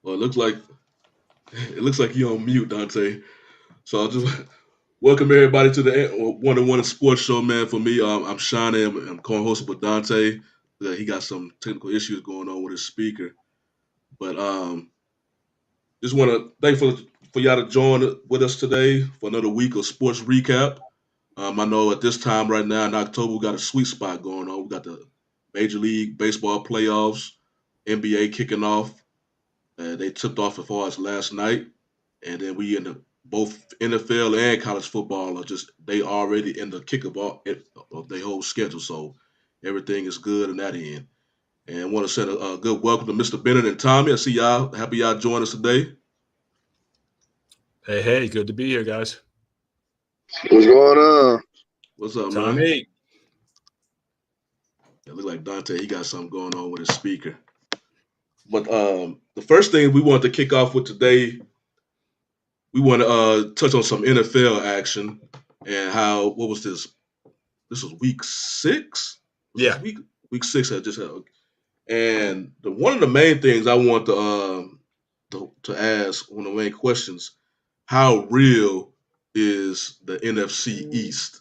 Well, it looks like you're on mute, Dante. So I'll just welcome everybody to the One on One Sports Show, man. For me, I'm Sean. I'm co-hosting with Dante. He got some technical issues going on with his speaker, but just want to thank for y'all to join with us today for another week of sports recap. I know at this time right now in October we got a sweet spot going on. We got the Major League Baseball playoffs, NBA kicking off. They tipped off as far as last night, and then we in the both NFL and college football are just they already in the kickoff of their whole schedule. So everything is good in that end. And want to send a good welcome to Mr. Bennett and Tommy. I see y'all. Happy y'all join us today. Hey, good to be here, guys. What's going on? What's up, man? Tommy. It look like Dante. He got something going on with his speaker. But the first thing we want to kick off with today, we want to touch on some NFL action and how what was this? This was week 6. Yeah. Week 6 had just held. And one of the main things I want to ask, one of the main questions, how real is the NFC East?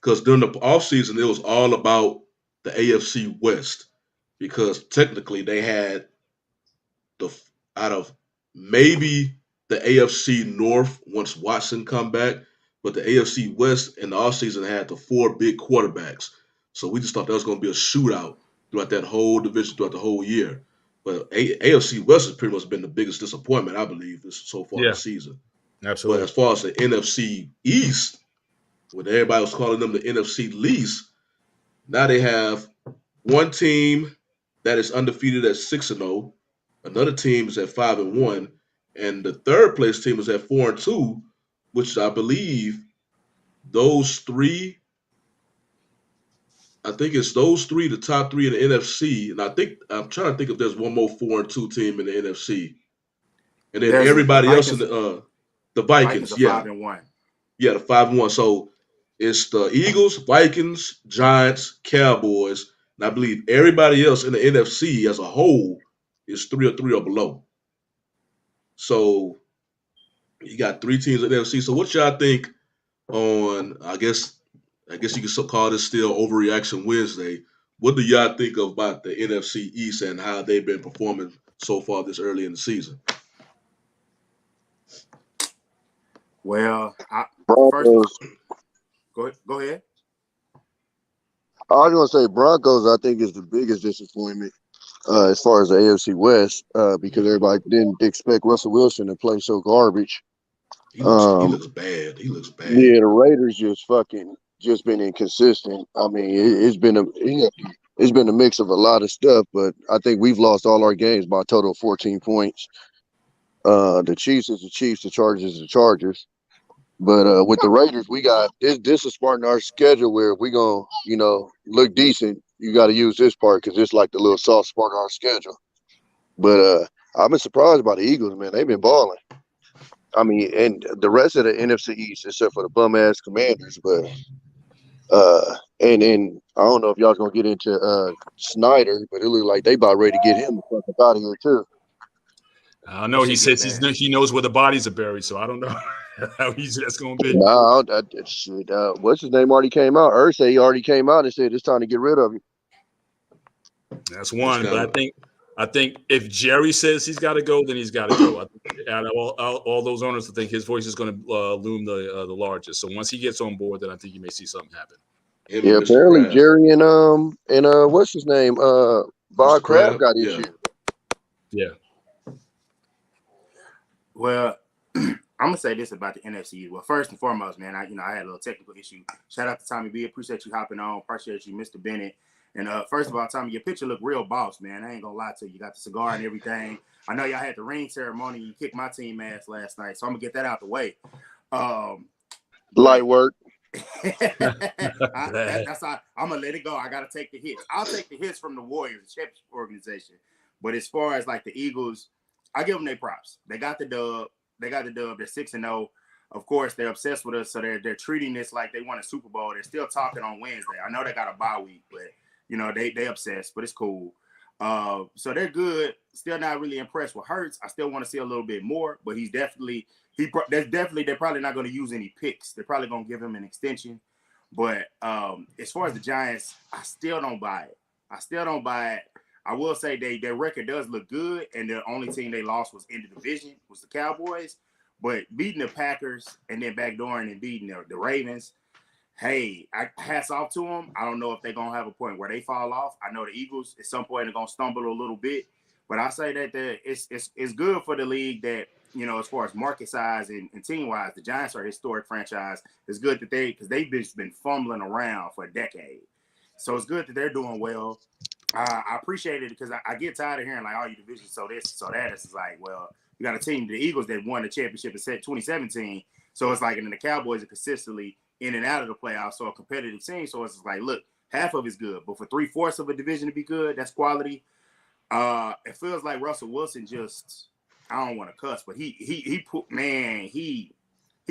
Because during the offseason, it was all about the AFC West because technically they had the out of maybe the AFC North once Watson come back, but the AFC West in the offseason had the 4 big quarterbacks. So we just thought that was going to be a shootout throughout that whole division, throughout the whole year. But AFC West has pretty much been the biggest disappointment, I believe, so far this season. Absolutely. But as far as the NFC East, when everybody was calling them the NFC least, now they have one team that is undefeated at 6-0, another team is at 5-1, and the third place team is at 4-2, which I believe those three. I think it's those three, the top three in the NFC, and I'm trying to think if there's one more 4-2 team in the NFC, and then everybody else in the Vikings, yeah, 5-1. Yeah, the 5-1. So it's the Eagles, Vikings, Giants, Cowboys, and I believe everybody else in the NFC as a whole is 3-3 or below. So you got 3 teams in the NFC. So what y'all think on? I guess you could call this still overreaction Wednesday. What do y'all think about the NFC East and how they've been performing so far this early in the season? Well, Broncos. Go ahead. I was going to say Broncos, I think, is the biggest disappointment as far as the AFC West because everybody didn't expect Russell Wilson to play so garbage. He looks bad. Yeah, the Raiders just been inconsistent. I mean, it's been a mix of a lot of stuff, but I think we've lost all our games by a total of 14 points. The Chiefs is the Chiefs, the Chargers is the Chargers. But with the Raiders, we got this is part in our schedule where if we're going to, look decent, you got to use this part because it's like the little soft spot in our schedule. But I've been surprised by the Eagles, man. They've been balling. I mean, and the rest of the NFC East, except for the bum-ass Commanders. But and then I don't know if y'all's going to get into Snyder, but it looks like they about ready to get him the fuck up out of here, too. I know he says he knows where the bodies are buried, so I don't know how easy that's going to be. No, shit. What's his name already came out? Ursay he already came out and said it's time to get rid of him. That's one, but I think if Jerry says he's got to go, then he's got to go. I think out of all those owners, I think his voice is going to loom the largest. So once he gets on board, then I think you may see something happen. Yeah, apparently Jerry and what's his name? Bob Kraft got issues. Yeah. Well, I'm gonna say this about the NFC. Well, first and foremost, man, I had a little technical issue. Shout out to Tommy B. Appreciate you hopping on. Appreciate you, Mr. Bennett. And first of all, Tommy, your picture look real boss, man. I ain't gonna lie to you. You got the cigar and everything. I know y'all had the ring ceremony. You kicked my team ass last night, so I'm gonna get that out the way. Light work. That's how I'm gonna let it go. I gotta take the hits. I'll take the hits from the Warriors, the championship organization. But as far as like the Eagles, I give them their props. They got the dub. They're 6-0. Of course, they're obsessed with us, so they're treating this like they won a Super Bowl. They're still talking on Wednesday. I know they got a bye week, but they obsessed, but it's cool. So they're good. Still not really impressed with Hurts. I still want to see a little bit more, but they're probably not going to use any picks. They're probably going to give him an extension. But as far as the Giants, I still don't buy it. I will say their record does look good, and the only team they lost was in the division, was the Cowboys. But beating the Packers and then backdooring and beating the Ravens, hey, hats off to them. I don't know if they're going to have a point where they fall off. I know the Eagles at some point are going to stumble a little bit. But I say that it's good for the league that, you know, as far as market size and team-wise, the Giants are a historic franchise. It's good that because they've just been fumbling around for a decade. So it's good that they're doing well. I appreciate it because I get tired of hearing, like, oh, your division so this, so that. It's like, well, you got a team, the Eagles, that won the championship in 2017. So it's like, and then the Cowboys are consistently in and out of the playoffs, so a competitive team. So it's like, look, half of it's good, but for 3/4 of a division to be good, that's quality. It feels like Russell Wilson just, I don't want to cuss, but he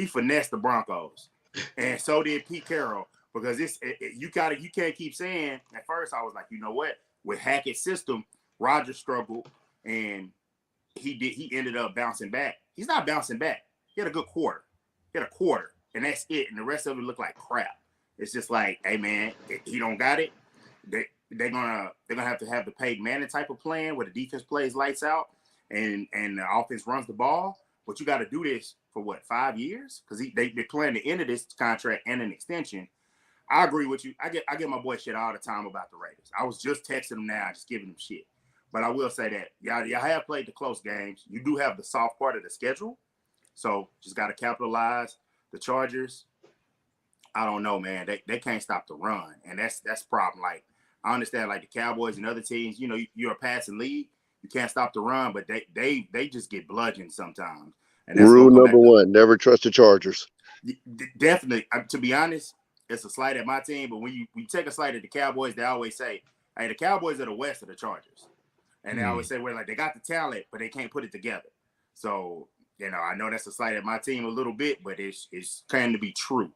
finessed the Broncos, and so did Pete Carroll, because you can't keep saying. At first, I was like, you know what, with Hackett's system, Rodgers struggled, and he ended up bouncing back. He's not bouncing back. He had a good quarter. And that's it. And the rest of it looked like crap. It's just like, hey man, he don't got it. They're gonna have to have the Peyton Manning type of plan where the defense plays lights out and the offense runs the ball. But you got to do this for what, 5 years? Because they're planning the end of this contract and an extension. I agree with you. I get my boy shit all the time about the Raiders. I was just texting him now, just giving him shit. But I will say that y'all have played the close games. You do have the soft part of the schedule, so just got to capitalize. The Chargers, I don't know, man. They can't stop the run, and that's the problem. Like, I understand, like the Cowboys and other teams, you know, you're a passing league. You can't stop the run, but they just get bludgeoned sometimes. And that's rule number one: never trust the Chargers. Definitely. To be honest, it's a slight at my team, but when you take a slight at the Cowboys, they always say, "Hey, the Cowboys are the West of the Chargers," and they always say, "Well, like they got the talent, but they can't put it together." So, you know, I know that's a slight at my team a little bit, but it's kind to be true.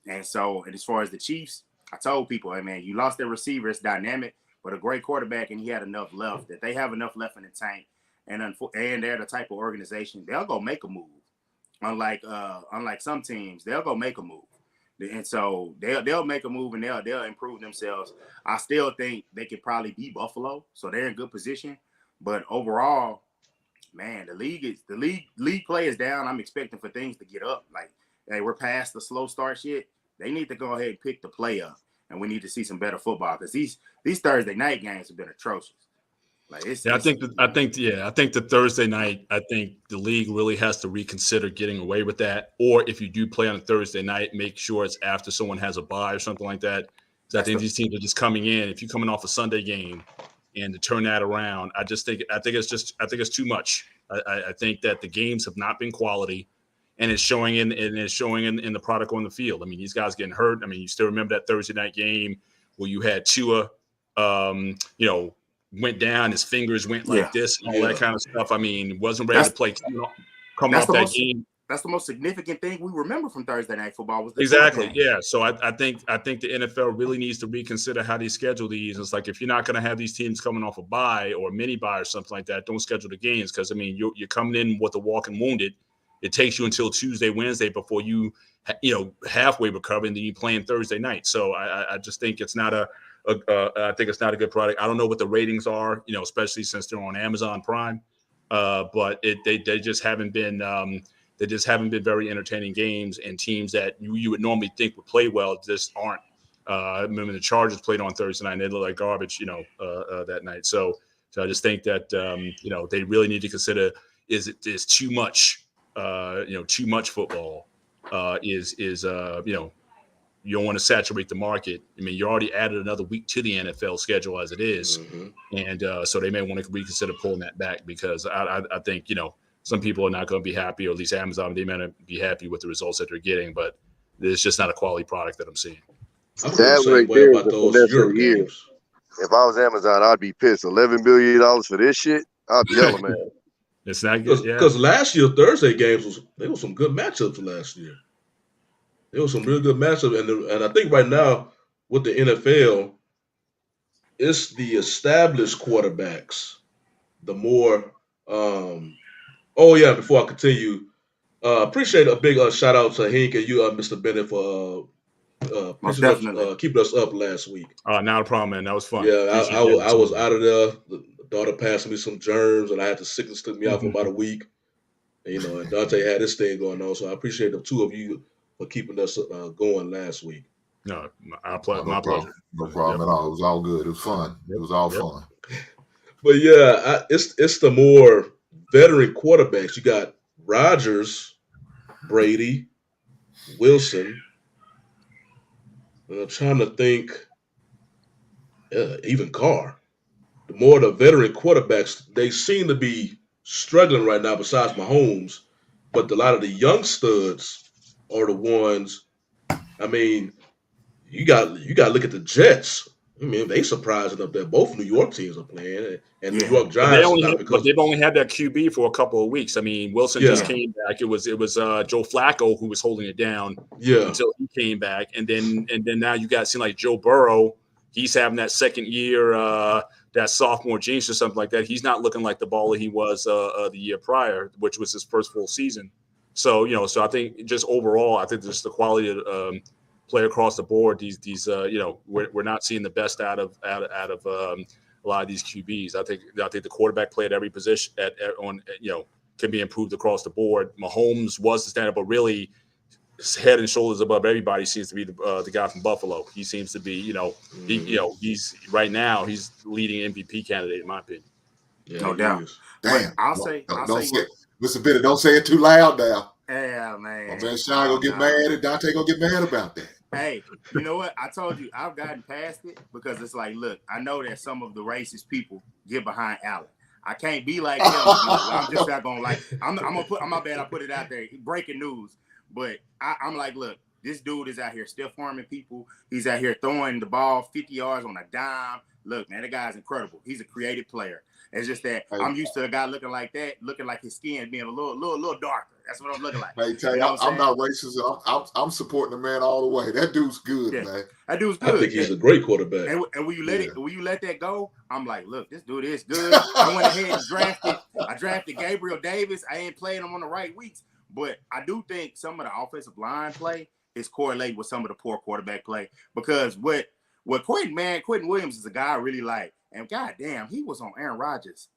And so, and as far as the Chiefs, I told people, hey man, you lost their receiver. It's dynamic, but a great quarterback, and he had enough left that they have enough left in the tank. And they're the type of organization, they'll go make a move. Unlike some teams, they'll go make a move. And so they'll make a move and they'll improve themselves. I still think they could probably beat Buffalo, so they're in good position. But overall, man, the league play is down. I'm expecting for things to get up. Like, hey, we're past the slow start shit. They need to go ahead and pick the play up, and we need to see some better football, because these Thursday night games have been atrocious. Like, I think the Thursday night, I think the league really has to reconsider getting away with that. Or if you do play on a Thursday night, make sure it's after someone has a bye or something like that. Because I think these teams are just coming in. If you're coming off a Sunday game and to turn that around, I think it's too much. I think that the games have not been quality, and it's showing in the product on the field. I mean, these guys getting hurt. I mean, you still remember that Thursday night game where you had Tua, went down, his fingers went like this, and all that kind of stuff. I mean, wasn't ready to play coming off that game. That's the most significant thing we remember from Thursday night football was the exactly. Yeah. So I think the NFL really needs to reconsider how they schedule these. It's like, if you're not going to have these teams coming off a bye or a mini bye or something like that, don't schedule the games, because I mean you're coming in with a walking wounded. It takes you until Tuesday, Wednesday before you halfway recover, and then you playing Thursday night. So I just think it's not I think it's not a good product. I don't know what the ratings are, especially since they're on Amazon Prime, but they just haven't been very entertaining games, and teams that you would normally think would play well just aren't. I remember the Chargers played on Thursday night, and they looked like garbage, that night. So I just think that they really need to consider: is too much, too much football? You don't want to saturate the market. I mean, you already added another week to the NFL schedule as it is. Mm-hmm. And so they may want to reconsider pulling that back, because I think, some people are not going to be happy, or at least Amazon, they may not be happy with the results that they're getting, but it's just not a quality product that I'm seeing. That right there is the finesse of the year. If I was Amazon, I'd be pissed. $11 billion for this shit? I'd be hella mad. It's not good. Because last year, Thursday games were some good matchups last year. There was some real good matchups, and I think right now with the NFL, it's the established quarterbacks. The more, oh yeah. Before I continue, appreciate a big shout out to Hank and you, Mr. Bennett, for Most pitching us, definitely. keeping us up last week. Not a problem, man. That was fun. Yeah, Appreciate that. I was out of there. The daughter passed me some germs, and I had the sickness took me out for about a week. And, and Dante had this thing going on, so I appreciate the two of you for keeping us going last week. No, No my pleasure. No problem at all. It was all good. It was fun. It was all fun. But yeah, it's the more veteran quarterbacks. You got Rodgers, Brady, Wilson. And I'm trying to think, even Carr. The more the veteran quarterbacks, they seem to be struggling right now. Besides Mahomes, but a lot of the young studs are the ones. I mean, you got to look at the Jets. I mean, they surprising up there. Both New York teams are playing, and New York Giants. But they've only had that QB for a couple of weeks. I mean, Wilson just came back. It was Joe Flacco who was holding it down until he came back, and then now you got seem like Joe Burrow. He's having that second year, that sophomore jinx or something like that. He's not looking like the baller he was the year prior, which was his first full season. So so I think just overall, I think just the quality of play across the board. These we're not seeing the best out of a lot of these QBs. I think the quarterback play at every position can be improved across the board. Mahomes was the standard, but really head and shoulders above everybody seems to be the guy from Buffalo. He seems to be he's right now he's leading MVP candidate in my opinion. Yeah, no doubt. Damn. I'll say Mr. Bennett, don't say it too loud now. Yeah, man. My man Sean gonna get mad, and Dante gonna get mad about that. Hey, you know what? I told you I've gotten past it because it's like, look, I know that some of the racist people get behind Allen. I can't be like him. I'm just not gonna I'm gonna put. My bad. I put it out there. Breaking news. But I'm like, look, this dude is out here stiff farming people. He's out here throwing the ball 50 yards on a dime. Look, man, that guy's incredible. He's a creative player. It's just that I'm used to a guy looking like that, looking like his skin being a little darker. That's what I'm looking like. Hey, tell you, I'm not racist. I'm supporting the man all the way. That dude's good, man. That dude's good. I think he's a great quarterback. And when you let that go, I'm like, look, this dude is good. I went ahead and drafted Gabriel Davis. I ain't playing him on the right weeks, but I do think some of the offensive line play is correlated with some of the poor quarterback play because what Quentin Williams is a guy I really like. And goddamn, he was on Aaron Rodgers.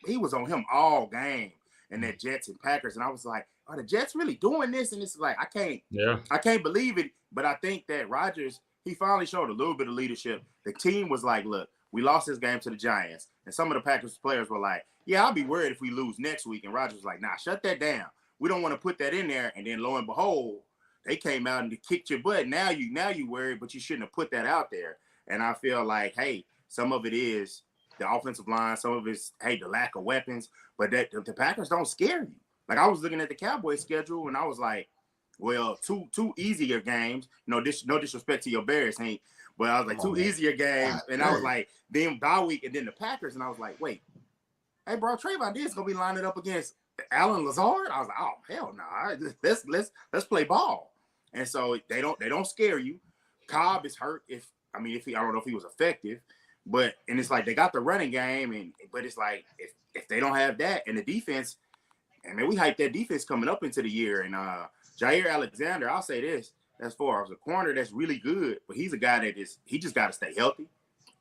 He was on him all game in that Jets and Packers. And I was like, are the Jets really doing this? And it's like, I can't believe it. But I think that Rodgers, he finally showed a little bit of leadership. The team was like, look, we lost this game to the Giants. And some of the Packers players were like, yeah, I'll be worried if we lose next week. And Rodgers was like, nah, shut that down. We don't want to put that in there. And then lo and behold, they came out and kicked your butt. Now you worried, but you shouldn't have put that out there. And I feel like, hey, some of it is the offensive line. Some of it's, hey, the lack of weapons. But that the Packers don't scare you. Like, I was looking at the Cowboys schedule, and I was like, well, two easier games. No disrespect to your Bears, Hank. But I was like, two easier games. And I was like, then bye week, and then the Packers. And I was like, wait. Hey, bro, Trayvon Diggs going to be lining up against Alan Lazard? I was like, oh, hell no. Let's play ball. And so they don't scare you. Cobb is hurt. I don't know if he was effective, but it's like they got the running game, but it's like if they don't have that and the defense, and man, we hyped that defense coming up into the year. And Jair Alexander, I'll say this, as far as a corner that's really good, but he's a guy he just got to stay healthy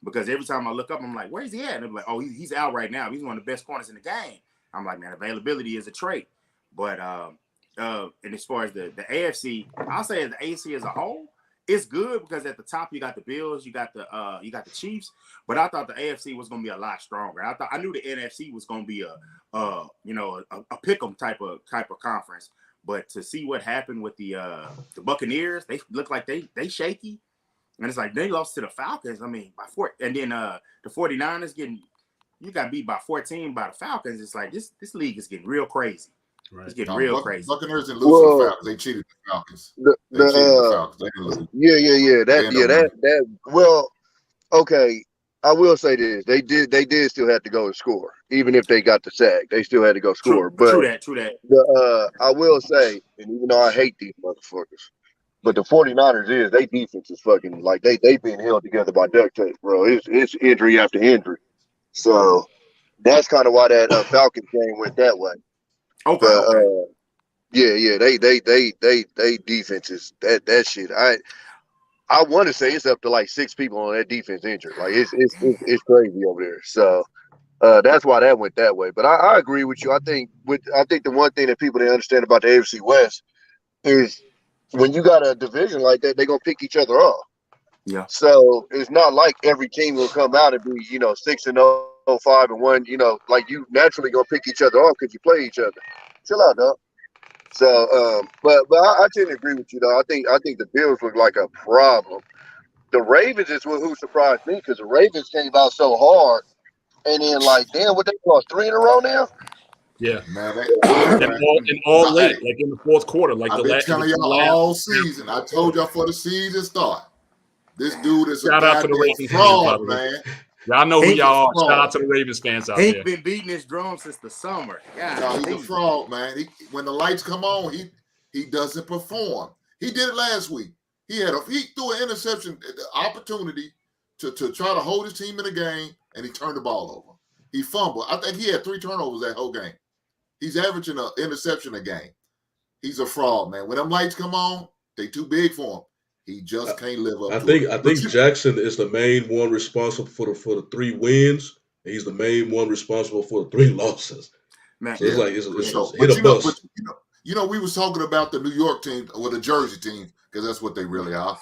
because every time I look up, I'm like, where's he at? And I'm like, oh, he's out right now. He's one of the best corners in the game. I'm like, man, availability is a trait. But and as far as the AFC, I'll say as the AFC as a whole, it's good because at the top you got the Bills, you got the Chiefs, but I thought the AFC was going to be a lot stronger. I knew the NFC was going to be a pick'em type of conference, but to see what happened with the Buccaneers, they look like they shaky, and it's like they lost to the Falcons. I mean, by 4, and then the 49ers you got beat by 14 by the Falcons. It's like this league is getting real crazy. Right. It's getting real crazy. Buccaneers didn't lose to the Falcons. They cheated the Falcons. They cheated the Falcons. They didn't lose. Yeah. Well, okay. I will say this: they did still have to go and score, even if they got the sack. They still had to go score. True that. But I will say, and even though I hate these motherfuckers, But the 49ers they defense is fucking like they being held together by duct tape, bro. It's injury after injury. So that's kind of why that Falcons game went that way. Okay. But yeah, they defenses that shit. I want to say it's up to like 6 people on that defense injured. Like it's crazy over there. So that's why that went that way. But I agree with you. I think the one thing that people didn't understand about the AFC West is when you got a division like that, they're gonna pick each other off. Yeah. So it's not like every team will come out and be 6-0, 5-1. Like you naturally gonna pick each other off because you play each other. Chill out, dog. So, but I tend to agree with you though. I think the Bills look like a problem. The Ravens is who surprised me because the Ravens came out so hard, and then like, damn, what they lost 3 in a row now. Yeah, man. And all late, like in the fourth quarter, like I've been telling y'all all season. I told y'all for the season start. This dude is shout a out to the Ravens fraud, fans, man. Y'all know who y'all are. Shout out to the Ravens fans out there. He's been beating this drum since the summer. No, he's a fraud, man. When the lights come on, he doesn't perform. He did it last week. He threw an interception, the opportunity to try to hold his team in the game, and he turned the ball over. He fumbled. I think he had 3 turnovers that whole game. He's averaging an interception a game. He's a fraud, man. When them lights come on, they too big for him. He just can't live up to it. I think Jackson is the main one responsible for the 3 wins. And he's the main one responsible for the 3 losses. Man, so it's hit a bus. We was talking about the New York team or the Jersey team because that's what they really are.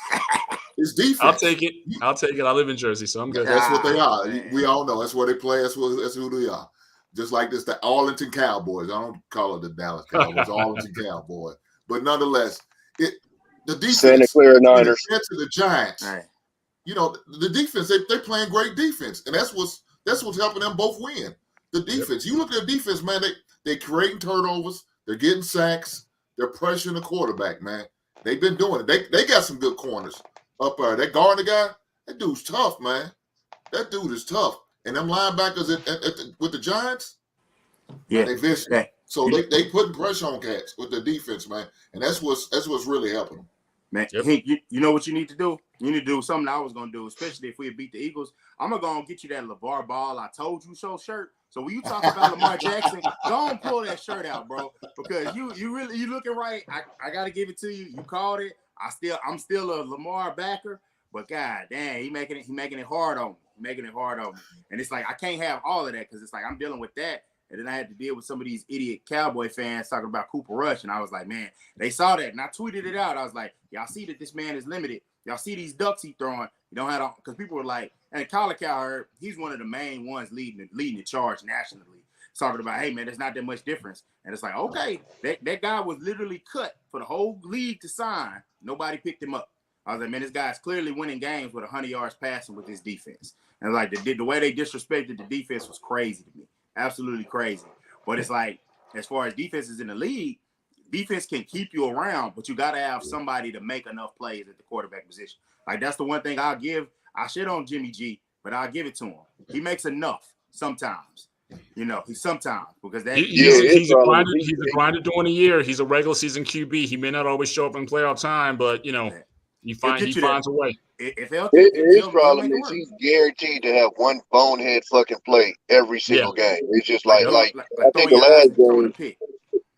It's defense. I'll take it. I live in Jersey, so I'm good. That's what they are. We all know that's where they play. That's who they are. Just like this, the Arlington Cowboys. I don't call it the Dallas Cowboys, Arlington Cowboys. But nonetheless, the defense, Santa Clara Niners, to the Giants. Right. The defense, they playing great defense, and that's what's helping them both win. The defense. You look at the defense, man. They creating turnovers. They're getting sacks. They're pressuring the quarterback, man. They've been doing it. They got some good corners up there. That Gardner guy, that dude's tough, man. That dude is tough. And them linebackers with the Giants, man, they vicious. Yeah. So they putting pressure on cats with the defense, man. And that's what's really helping them. Man, you know what you need to do? You need to do something I was going to do, especially if we beat the Eagles. I'm going to go and get you that LeVar Ball I told you so shirt. So when you talk about Lamar Jackson, go and pull that shirt out, bro. Because you looking right. I got to give it to you. You called it. I'm still a Lamar backer. But God damn, he making it hard on me. And it's like I can't have all of that because it's like I'm dealing with that. And then I had to deal with some of these idiot Cowboy fans talking about Cooper Rush. And I was like, man, they saw that. And I tweeted it out. I was like, y'all see that this man is limited. Y'all see these ducks he throwing. You don't have to, because people were like, and Colin Cowherd, he's one of the main ones leading the charge nationally. Talking about, hey, man, there's not that much difference. And it's like, okay, that guy was literally cut for the whole league to sign. Nobody picked him up. I was like, man, this guy's clearly winning games with 100 yards passing with his defense. And like the way they disrespected the defense was crazy to me. Absolutely crazy. But it's like, as far as defenses in the league, defense can keep you around, but you got to have somebody to make enough plays at the quarterback position. Like, that's the one thing I'll give. I shit on Jimmy G, but I'll give it to him. He makes enough sometimes. He's sometimes because that he's a grinder during the year. He's a regular season QB. He may not always show up in playoff time, but he finds a way. His problem is he's guaranteed to have one bonehead fucking play every single game. It's just like I think the last game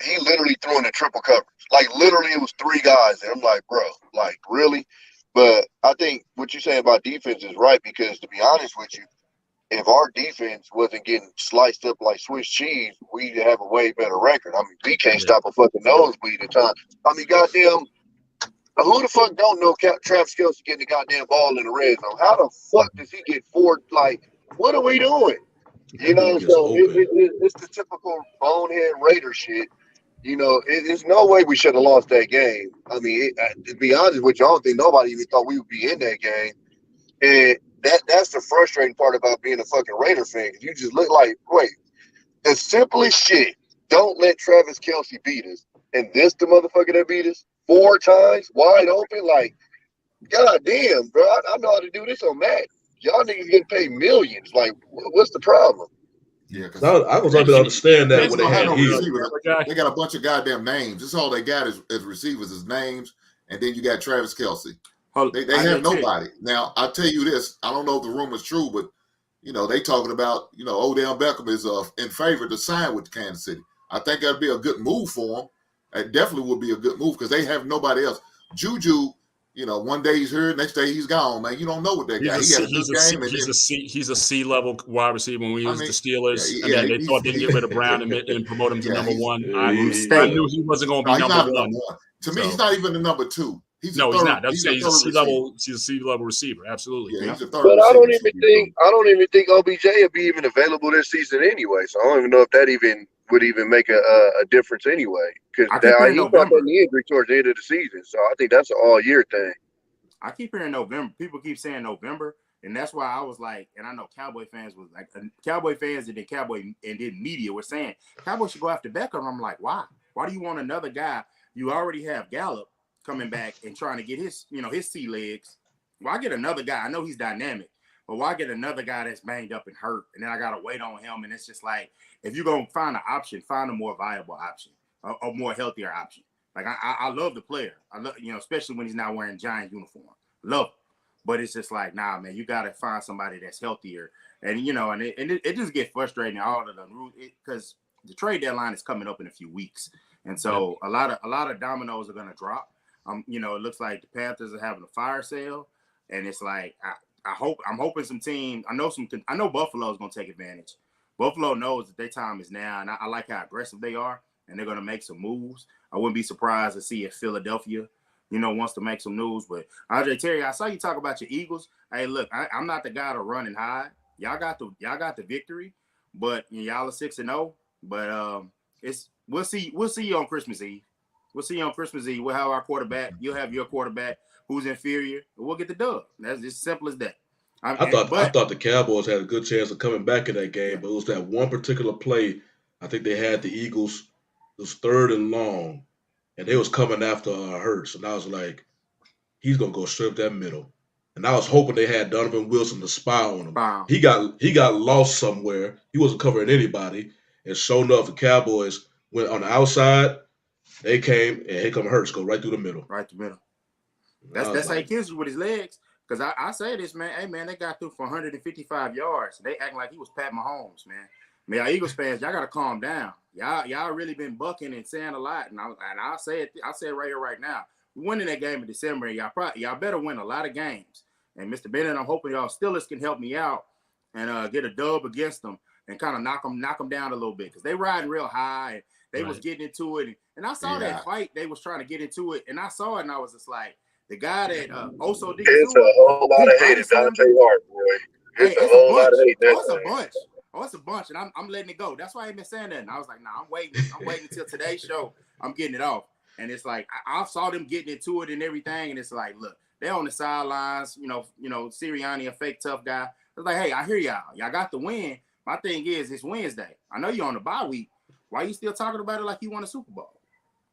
he literally threw in a triple coverage. Like literally it was 3 guys there. I'm like, bro, like really? But I think what you're saying about defense is right because to be honest with you, if our defense wasn't getting sliced up like Swiss cheese, we'd have a way better record. I mean, we can't stop a fucking nosebleed at times. I mean, goddamn, who the fuck don't know Travis Kelce getting the goddamn ball in the red zone? How the fuck does he get 4? Like, what are we doing? So it's the typical bonehead Raider shit. There's no way we should have lost that game. I mean, to be honest with you, I don't think nobody even thought we would be in that game. And that's the frustrating part about being a fucking Raider fan. You just look like, wait, as simple as shit, don't let Travis Kelce beat us. And this the motherfucker that beat us 4 times, wide open. Like, goddamn, bro, I know how to do this on Madden. Y'all niggas getting paid millions. Like, what's the problem? Yeah, I was able to understand that when they had they got a bunch of goddamn names. That's all they got is receivers, is names and then you got Travis Kelce. They I have get you. nobody. Now, I'll tell you this. I don't know if the rumor's true, but, they talking about, Odell Beckham is in favor to sign with Kansas City. I think that'd be a good move for him. It definitely would be a good move because they have nobody else. Juju, one day he's here, next day he's gone, man. You don't know what that guy. He had a good game. He's a C-level wide receiver. When we was the Steelers, they thought they'd get rid of Brown and promote him to number one. I knew he wasn't going to be number one. To me, he's not even the number two. He's not. He's a C-level. He's a C-level receiver. Absolutely. Yeah, he's a third but I don't receiver. even think OBJ will be even available this season anyway. So I don't even know if that would even make a difference anyway. Because he got that knee injury towards the end of the season. So I think that's an all year thing. I keep hearing November. People keep saying November, and that's why I was like, and I know Cowboy fans was like, Cowboy fans and then media were saying Cowboys should go after Beckham. I'm like, why? Why do you want another guy? You already have Gallup coming back and trying to get his sea legs. Why get another guy? I know he's dynamic, but why get another guy that's banged up and hurt, and then I gotta wait on him? And it's just like, if you're gonna find an option, find a more viable option, a more healthier option. Like I love the player. I love, especially when he's not wearing Giant uniform. Love him. But it's just like, nah, man, you gotta find somebody that's healthier. And it just gets frustrating all of them because the trade deadline is coming up in a few weeks. And so a lot of dominoes are gonna drop. It looks like the Panthers are having a fire sale, and it's like I'm hoping some teams. I know Buffalo is gonna take advantage. Buffalo knows that their time is now, and I like how aggressive they are, and they're gonna make some moves. I wouldn't be surprised to see if Philadelphia, wants to make some news. But Andre Terry, I saw you talk about your Eagles. Hey, look, I'm not the guy to run and hide. Y'all got the victory, but y'all are 6-0. But we'll see you on Christmas Eve. We'll see you on Christmas Eve. We'll have our quarterback. You'll have your quarterback who's inferior. We'll get the dub. That's as simple as that. I thought the Cowboys had a good chance of coming back in that game, but it was that one particular play. I think they had the Eagles. It was 3rd and long, and they was coming after Hurts, and I was like, he's gonna go straight up that middle. And I was hoping they had Donovan Wilson to spy on him. Wow. He got lost somewhere. He wasn't covering anybody, and sure enough, the Cowboys went on the outside. They came, and here come Hurts, go right through the middle. Right through the middle. That's how he kills you with his legs. Because I say this, man. Hey, man, they got through for 155 yards. They acting like he was Pat Mahomes, man. Man, y'all Eagles fans, y'all got to calm down. Y'all really been bucking and saying a lot. And I'll say it right here, right now. We winning that game in December, and y'all better win a lot of games. And Mr. Bennett, I'm hoping y'all Steelers can help me out and get a dub against them and kind of knock them down a little bit. Because they riding real high. And they was getting into it. And I saw that fight. They was trying to get into it. And I saw it, and I was just like, the guy that also did it's a whole lot of hate at Dante Hart, boy. It's a whole lot of hate. It's a bunch, and I'm letting it go. That's why I ain't been saying that. And I was like, nah, I'm waiting until today's show. I'm getting it off. And it's like I saw them getting into it and everything, and it's like, look, they're on the sidelines. Sirianni, a fake tough guy. It's like, hey, I hear y'all. Y'all got the win. My thing is, it's Wednesday. I know you're on the bye week. Why you still talking about it like you won a Super Bowl?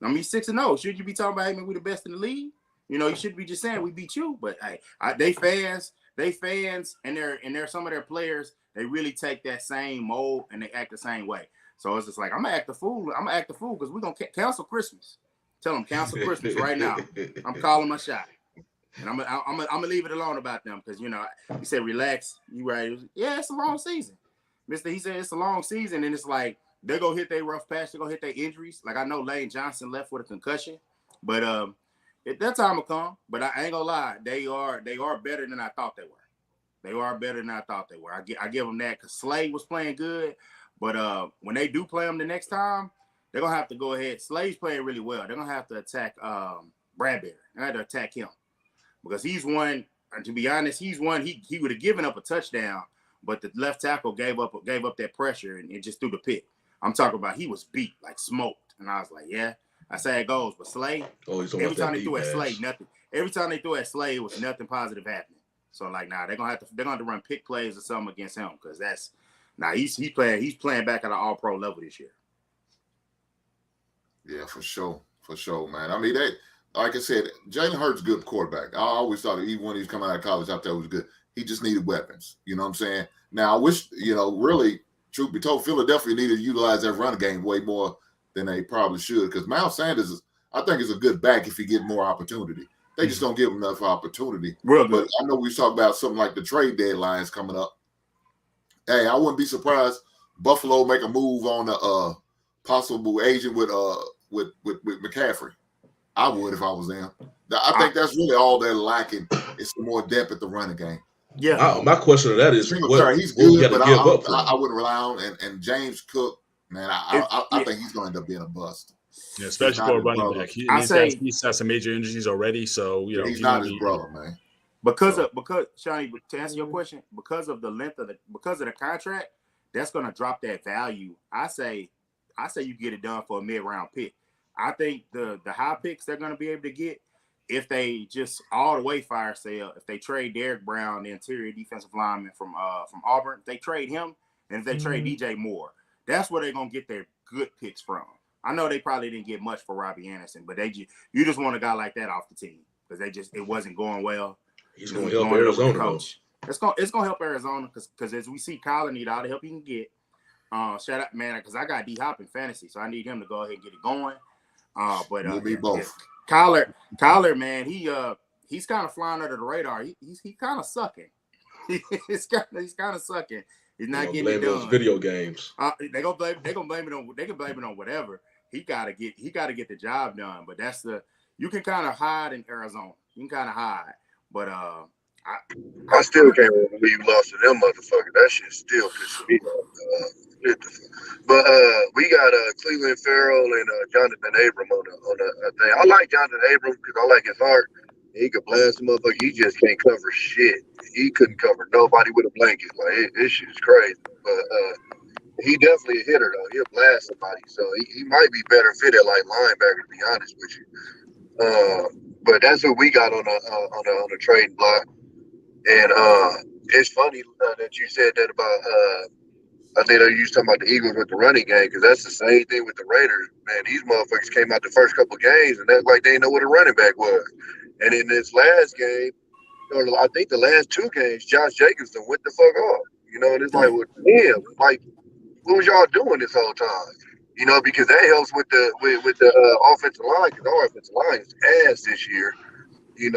I mean, 6-0. Should you be talking about, hey, man, we the best in the league? You should be just saying we beat you. But hey, they fans, and they're some of their players. They really take that same mold and they act the same way. So it's just like, I'm gonna act the fool because we're gonna cancel Christmas. Tell them cancel Christmas right now. I'm calling my shot, and I'm gonna leave it alone about them because you said relax. You right? Yeah, it's a long season, Mister. He said it's a long season, and it's like they're gonna hit their rough patch. They're gonna hit their injuries. Like I know Lane Johnson left with a concussion, but that time will come. But I ain't gonna lie, they are better than I thought they were. They are better than I thought they were. I give them that because Slade was playing good, but when they do play them the next time, they're gonna have to go ahead. Slade's playing really well. They're gonna have to attack Bradbury. They have to attack him because he's one. And to be honest, he's one. He would have given up a touchdown, but the left tackle gave up that pressure and it just threw the pick. I'm talking about he was beat, like smoked, and I was like, yeah. I say it goes, but Slade. Every time they threw at Slade, nothing. Every time they threw at Slade, it was nothing positive happening. So like, nah, they're gonna have to run pick plays or something against him because he's playing back at an All-Pro level this year. Yeah, for sure, man. I mean, like I said, Jalen Hurts good quarterback. I always thought even when he was coming out of college, I thought he was good. He just needed weapons. You know what I'm saying? Now I wish, really, truth be told, Philadelphia needed to utilize that run game way more than they probably should because Miles Sanders I think it's a good back if he get more opportunity. They just don't give him enough opportunity. Real good. But I know we talk about something like the trade deadlines coming up. Hey, I wouldn't be surprised Buffalo make a move on the possible agent with McCaffrey. I would if I was them. I think that's really all they're lacking is some more depth at the running game. Yeah. My question to that is, he's good, but I wouldn't rely on. And James Cook, man, I think he's going to end up being a bust. Yeah, especially for a running back. He's had some major injuries already, so he's not his brother, man. Because Shawnee, to answer your question, because of the contract, that's going to drop that value. I say you get it done for a mid-round pick. I think the high picks they're going to be able to get, if they just all the way fire sale, if they trade Derrick Brown, the interior defensive lineman from Auburn, if they trade him, and if they trade DJ Moore, that's where they're going to get their good picks from. I know they probably didn't get much for Robbie Anderson, but you just want a guy like that off the team because it wasn't going well. He's going to help Arizona, coach. It's going to help Arizona because as we see, Kyler need all the help he can get. Shout out, man, because I got D-Hop in fantasy, so I need him to go ahead and get it going. But we'll be both. Kyler, man, he's kind of flying under the radar. He's kind of sucking. he's kind of sucking. He's not getting it done. Video games. They gonna blame it on. They can blame it on whatever. He gotta get the job done. But you can kind of hide in Arizona. You can kind of hide. But I still can't believe you lost to them motherfuckers. That shit still pisses me off. But we got Cleveland Farrell and Jonathan Abram on the thing. I like Jonathan Abram because I like his heart. He could blast him up, but he just can't cover shit. He couldn't cover nobody with a blanket. Like this shit is crazy. But he definitely a hitter though. He'll blast somebody. So he might be better fit at like linebacker, to be honest with you. But that's what we got on the trading block. And it's funny that you said that about I think you was talking about the Eagles with the running game, because that's the same thing with the Raiders. Man, these motherfuckers came out the first couple of games and that's like they didn't know what a running back was. And in this last game, or I think the last two games, Josh Jacobs went the fuck off. And it's like, well, damn, like, what was y'all doing this whole time? Because that helps with the offensive line, because our offensive line is ass this year. And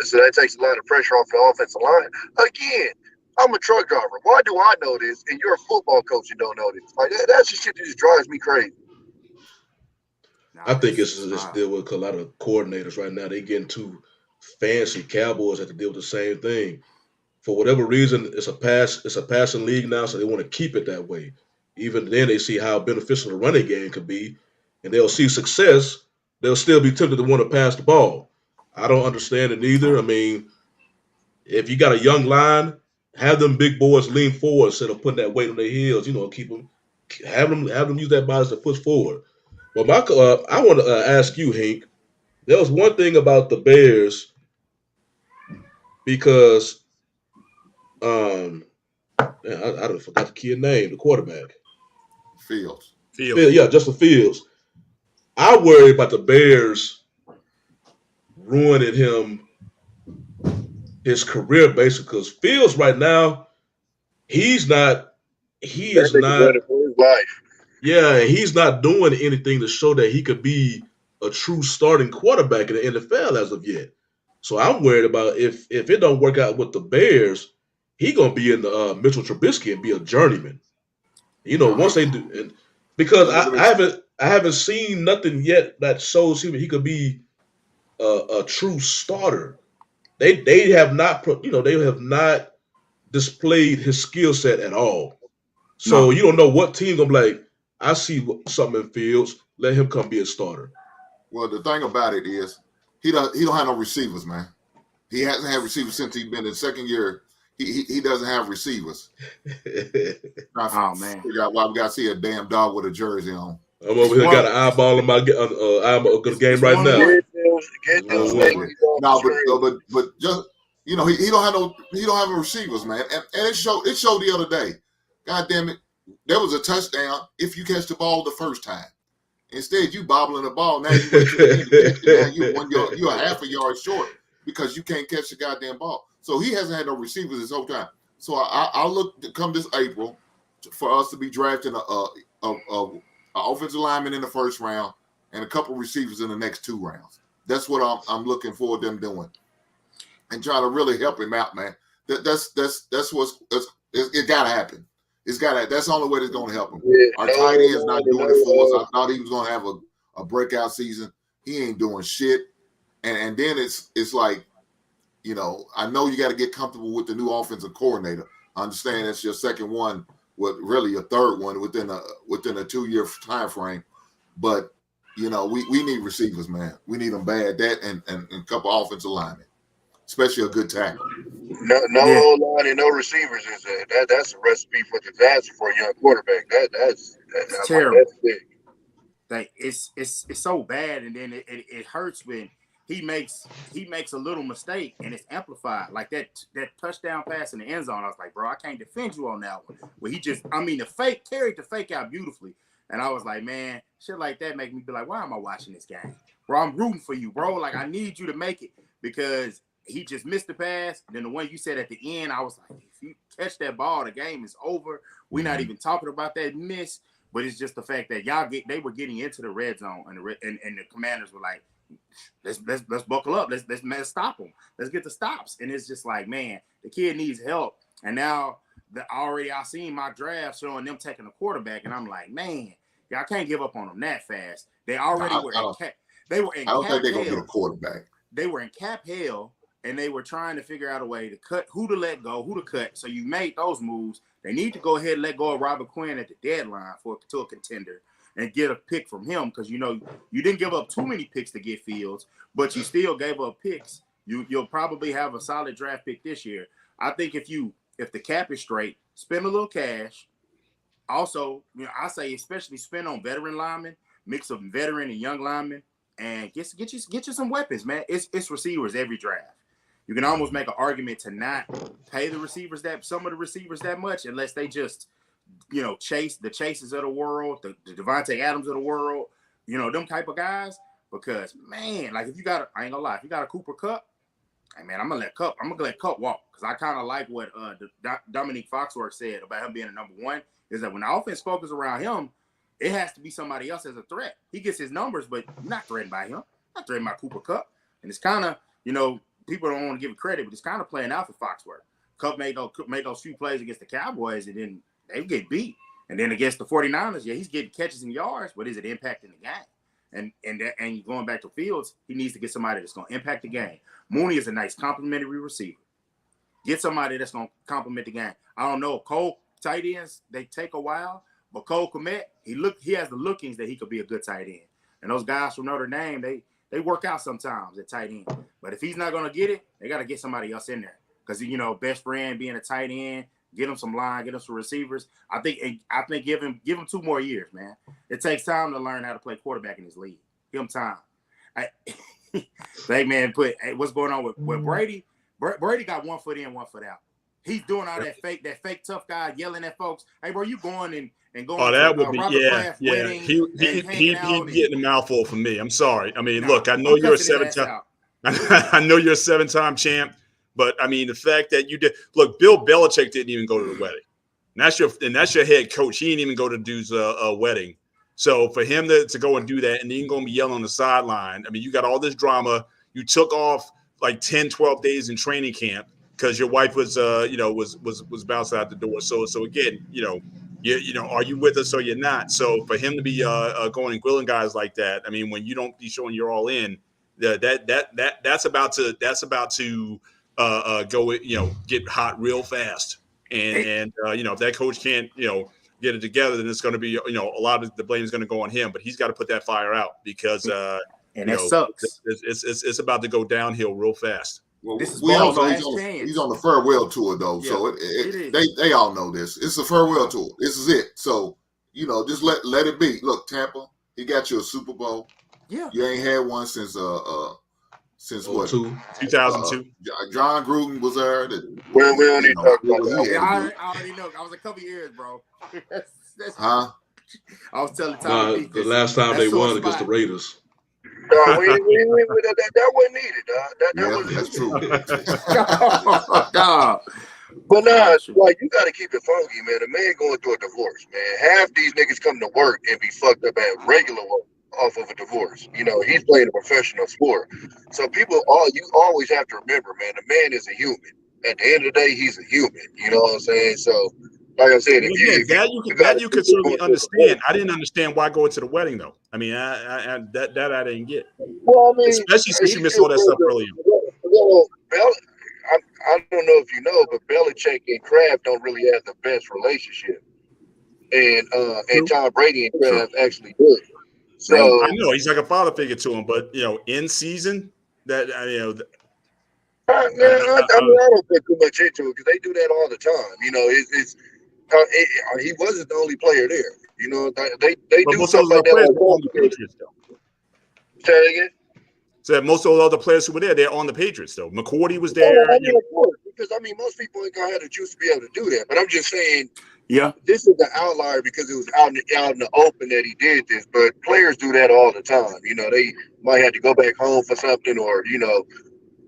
so that takes a lot of pressure off the offensive line. Again, I'm a truck driver. Why do I know this? And you're a football coach and don't know this. Like that's just shit that just drives me crazy. I think it's deal with a lot of coordinators right now. They getting too fancy. Cowboys have to deal with the same thing. For whatever reason, it's a passing league now, so they want to keep it that way. Even then, they see how beneficial the running game could be, and they'll see success. They'll still be tempted to want to pass the ball. I don't understand it either. I mean, if you got a young line, have them big boys lean forward instead of putting that weight on their heels. Keep them, have them use that body to push forward. But I want to ask you, Hank. There was one thing about the Bears because I forgot the kid name, the quarterback. Fields. Yeah, Justin Fields. I worry about the Bears ruining his career basically, because Fields right now, he is not running for his life. Yeah, he's not doing anything to show that he could be a true starting quarterback in the NFL as of yet. So I'm worried about if it don't work out with the Bears, he gonna be in the Mitchell Trubisky and be a journeyman. Once they do, and because I haven't seen nothing yet that shows him he could be a true starter. They have not displayed his skill set at all. So you don't know what team gonna be like. I see something in Fields. Let him come be a starter. Well, the thing about it is he don't have no receivers, man. He hasn't had receivers since he's been in second year. He doesn't have receivers. Oh man! Figure out why we got to see a damn dog with a jersey on. I'm over here got an eyeball in my game right now. But just he don't have no receivers, man. And it showed the other day. God damn it, there was a touchdown if you catch the ball the first time. Instead, you bobbling the ball. Now you're a half a yard short because you can't catch the goddamn ball. So he hasn't had no receivers this whole time. So I look to come this April for us to be drafting a offensive lineman in the first round, and a couple receivers in the next 2 rounds. That's what I'm looking forward to them doing, and trying to really help him out, man. That's what's it got to happen. It's got to. That's the only way that's going to help him. Yeah, Our tight end's not doing it for us. I thought he was going to have a breakout season. He ain't doing shit. And then it's like, you know, I know you got to get comfortable with the new offensive coordinator. I understand that's your second one, with really a third one within a 2-year time frame. But you know, we need receivers, man. We need them bad. That and a couple offensive linemen, especially a good tackle. No O-line and no receivers is that's a recipe for disaster for a young quarterback. That's terrible. That's big. Like it's so bad, and then it hurts when he makes a little mistake and it's amplified. Like that touchdown pass in the end zone. I was like, bro, I can't defend you on that one. Where he just, the carried the fake out beautifully. And I was like, man, shit like that make me be like, why am I watching this game? Bro, I'm rooting for you, bro. Like, I need you to make it, because he just missed the pass. And then the one you said at the end, I was like, if you catch that ball, the game is over. We're not even talking about that miss. But it's just the fact that they were getting into the red zone, and the Commanders were like, let's buckle up. Let's stop them. Let's get the stops. And it's just like, man, the kid needs help. And now I seen my draft showing them taking a quarterback, and I'm like, man, y'all can't give up on them that fast. They already were in cap. They were in cap hell. I don't think they're gonna get a quarterback. They were in cap hell, and they were trying to figure out a way to cut, who to let go, who to cut. So you made those moves. They need to go ahead and let go of Robert Quinn at the deadline to a contender and get a pick from him, because you know you didn't give up too many picks to get Fields, but you still gave up picks. You'll probably have a solid draft pick this year. I think if the cap is straight, spend a little cash. Also, you know, I say especially spend on veteran linemen, mix of veteran and young linemen, and get you some weapons, man. It's receivers every draft. You can almost make an argument to not pay some of the receivers that much, unless they just, you know, chase the Chases of the world, the Devontae Adams of the world, you know, them type of guys. Because, man, like, I ain't gonna lie, if you got a Cooper Kupp, hey, man, I'm gonna let Kupp walk, because I kind of like what Dominique Foxworth said about him being a number one, is that when the offense focuses around him, it has to be somebody else as a threat. He gets his numbers, but you're not threatened by him. Not threatened by Cooper Kupp. And it's kind of, you know, people don't want to give it credit, but it's kind of playing out for Foxworth. Kupp made those few plays against the Cowboys, and then they get beat. And then against the 49ers, yeah, he's getting catches and yards, but is it impacting the game? And going back to Fields, he needs to get somebody that's going to impact the game. Mooney is a nice complementary receiver. Get somebody that's going to complement the game. I don't know. Cole, tight ends, they take a while, but Cole Kmet, he has the lookings that he could be a good tight end. And those guys from Notre Dame, they work out sometimes at tight end. But if he's not going to get it, they got to get somebody else in there. Because, you know, best friend being a tight end, get him some line, get him some receivers. I think give him 2 more years, man. It takes time to learn how to play quarterback in this league. Give him time. What's going on with Brady? Brady got 1 foot in, 1 foot out. He's doing all that fake tough guy yelling at folks. Hey, bro, you going and going? Oh, that would be wedding. He getting a mouthful from me. I'm sorry. I mean, look, I know you're a 7-time. I know you're a 7-time champ, but I mean, the fact that you did. Look, Bill Belichick didn't even go to the wedding. And that's your head coach. He didn't even go to dude's wedding. So for him to go and do that, and then going to be yelling on the sideline. I mean, you got all this drama. You took off like 10, 12 days in training camp because your wife was was bouncing out the door. So again, are you with us or you're not? So for him to be going and grilling guys like that, I mean, when you don't be showing you're all in, that's about to go, get hot real fast. And if that coach can't, get it together, then it's going to be, a lot of the blame is going to go on him. But he's got to put that fire out because that sucks. It's about to go downhill real fast. Well, he's on the farewell tour though, so they all know this. It's a farewell tour. This is it. So just let it be. Look, Tampa, he got you a Super Bowl. Yeah, you ain't had one since what? 2002. John Gruden was there. We don't need to talk about that. I already know. I was a couple years, bro. Huh? I was telling Tommy the last time they won against the Raiders. No, that wasn't needed, dog. That's true. But like you got to keep it funky, man. The man going through a divorce, man. Half these niggas come to work and be fucked up at regular work. off of a divorce. You know, he's playing a professional sport. So you always have to remember, man, the man is a human. At the end of the day, he's a human. You know what I'm saying? So, like I said, Well, that you could certainly understand. I didn't understand why go to the wedding though. I mean, I didn't get. Well, I mean, especially since you missed all that stuff earlier. Well, I don't know if you know, but Belichick and Kraft don't really have the best relationship, and Tom Brady and Kraft actually do. So I know he's like a father figure to him, but in season that I don't put too much into it because they do that all the time. You know, he wasn't the only player there. You know, they do stuff like that on the Patriots, though. Say that again. So most of the other players who were there, they're on the Patriots, though. McCourty was there. I mean, of course, because most people ain't gonna have the juice to be able to do that. But I'm just saying, this is the outlier because it was out in the open that he did this. But players do that all the time. You know, they might have to go back home for something, or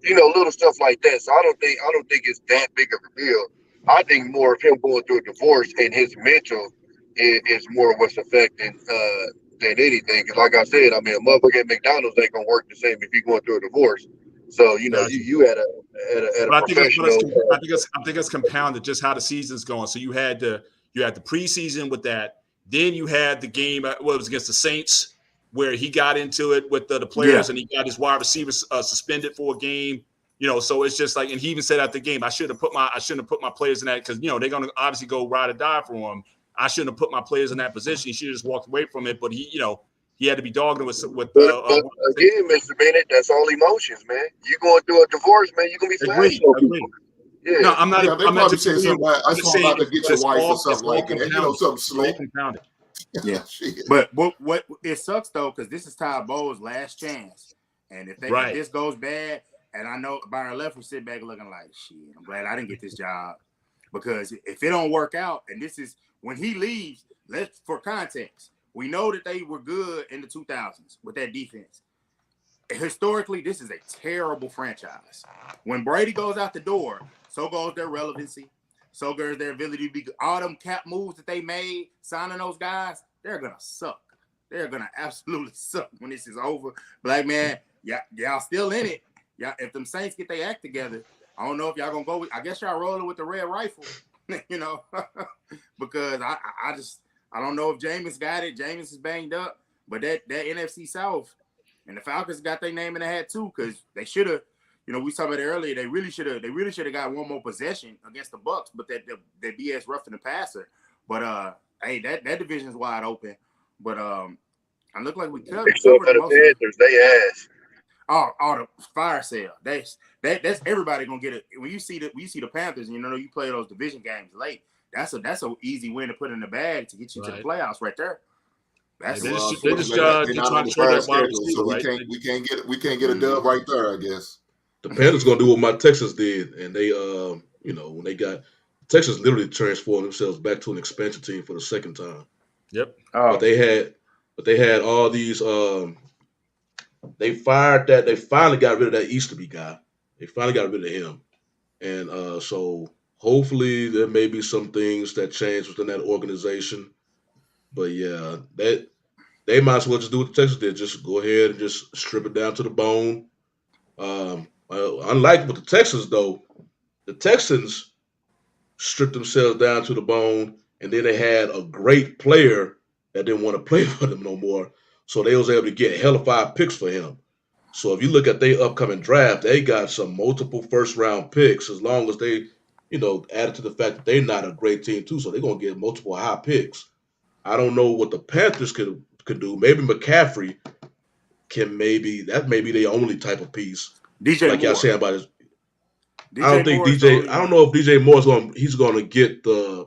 little stuff like that. So I don't think it's that big of a deal. I think more of him going through a divorce and his mental is more what's affecting than anything. Because like I said, I mean, a motherfucker at McDonald's ain't gonna work the same if you're going through a divorce. So you had a professional. I think it's compounded just how the season's going. So you had the preseason with that. Then you had the game. It was against the Saints, where he got into it with the players, and he got his wide receivers suspended for a game. So it's just like, and he even said after the game, I shouldn't have put my players in that because they're gonna obviously go ride or die for him. I shouldn't have put my players in that position. He should have just walked away from it. But he had to be dogged with. But again, Mr. Bennett, that's all emotions, man. You going through a divorce, man? You are gonna be flashing on people. Yeah. No, I'm not. They probably say something. I just want to get your wife or something like that. Something slow. Compounded. Yeah, but what it sucks though, because this is Todd Bowles' last chance, and if this goes bad, and I know Byron Left will sit back looking like shit. I'm glad I didn't get this job, because if it don't work out, and this is when he leaves. For context, we know that they were good in the 2000s with that defense. Historically, this is a terrible franchise. When Brady goes out the door, so goes their relevancy. So goes their ability to be all them cap moves that they made, signing those guys, they're gonna suck. They're gonna absolutely suck when this is over. Black man, y'all still in it. Yeah, if them Saints get their act together, I don't know if y'all gonna go with. I guess y'all rolling with the red rifle, because I don't know if Jameis got it. Jameis is banged up, but that NFC South and the Falcons got their name in the hat too, because they should have. We talked about it earlier. They really should have got one more possession against the Bucs, but that BS roughing the passer. But hey, that division is wide open. But I look like we covered the Panthers. They ass. Oh, the fire sale. That's everybody gonna get it. When you see the Panthers, and you play those division games late. That's an easy win to put in the bag to get you to the playoffs right there. That's they're not on the fire schedule, so we can't get a dub right there, I guess. The Panthers gonna do what my Texans did, and they, when they got Texas, literally transformed themselves back to an expansion team for the second time. Yep. But they had all these. They fired that. They finally got rid of that Easterby guy. They finally got rid of him, and so hopefully there may be some things that change within that organization. But yeah, that they might as well just do what the Texans did. Just go ahead and just strip it down to the bone. Unlike with the Texans, though, the Texans stripped themselves down to the bone, and then they had a great player that didn't want to play for them no more. So they was able to get hella 5 picks for him. So if you look at their upcoming draft, they got some multiple first-round picks as long as they, added to the fact that they're not a great team too. So they're going to get multiple high picks. I don't know what the Panthers could do. Maybe McCaffrey that may be their only type of piece. DJ like Moore. Y'all saying about his. I don't think DJ. I don't know if DJ Moore's he's going to get the,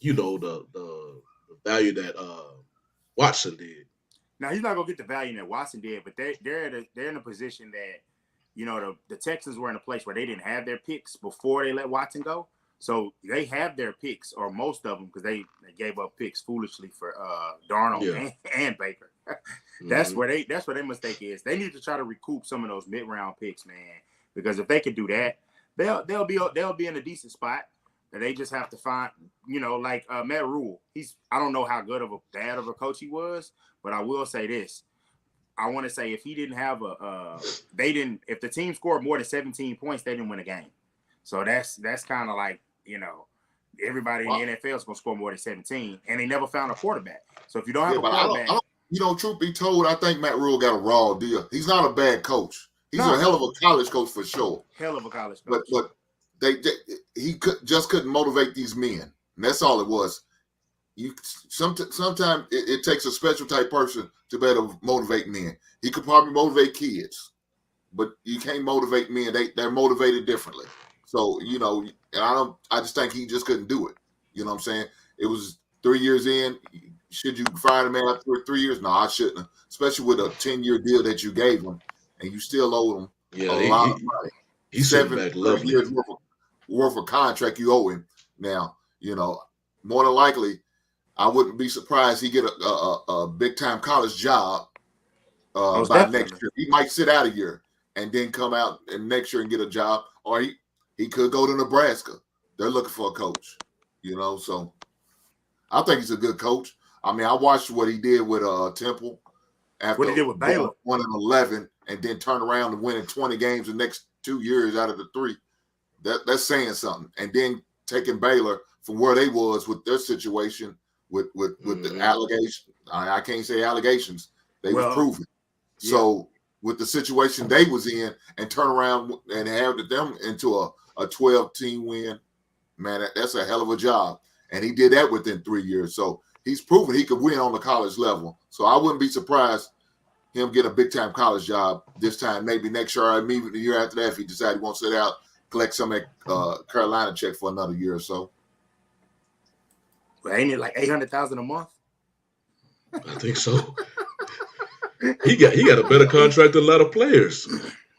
the value that Watson did. Now he's not going to get the value that Watson did, but they're in a position that the Texans were in a place where they didn't have their picks before they let Watson go. So they have their picks, or most of them, because they gave up picks foolishly for Darnold and Baker. That's where their mistake is. They need to try to recoup some of those mid-round picks, man. Because if they could do that, they'll be in a decent spot. And they just have to find, like Matt Rule. I don't know how good of a bad of a coach he was, but I will say this: I want to say if he didn't have if the team scored more than 17 points, they didn't win a game. So that's kind of like, everybody in the NFL is going to score more than 17, and they never found a quarterback. So if you don't have a quarterback, truth be told, I think Matt Rule got a raw deal. He's not a bad coach. He's a hell of a college coach for sure. Hell of a college coach. But he couldn't motivate these men, and that's all it was. Sometimes it takes a special type person to better motivate men. He could probably motivate kids, but you can't motivate men. They're motivated differently. So and I just think he just couldn't do it. You know what I'm saying? It was 3 years in. Should you fire the man after 3 years? No, I shouldn't. Especially with a 10-year deal that you gave him, and you still owe him a lot of money. He's 7 years worth of contract you owe him. Now, more than likely, I wouldn't be surprised he get a big time college job by next year. He might sit out a year and then come out and next year and get a job, or he could go to Nebraska. They're looking for a coach, So I think he's a good coach. I mean, I watched what he did with Temple after what he did with Baylor, 1-11, and then turn around and winning 20 games the next 2 years out of the 3. That's saying something. And then taking Baylor from where they was with their situation with the allegations. I can't say allegations. They were proven. Yeah. So with the situation they was in, and turn around and have them into a 12-team win, man, that's a hell of a job. And he did that within 3 years. So he's proven he could win on the college level. So I wouldn't be surprised him get a big-time college job this time, maybe next year or maybe the year after that if he decides he won't sit out, collect some of that Carolina check for another year or so. Well, ain't it like $800,000 a month? I think so. He got a better contract than a lot of players.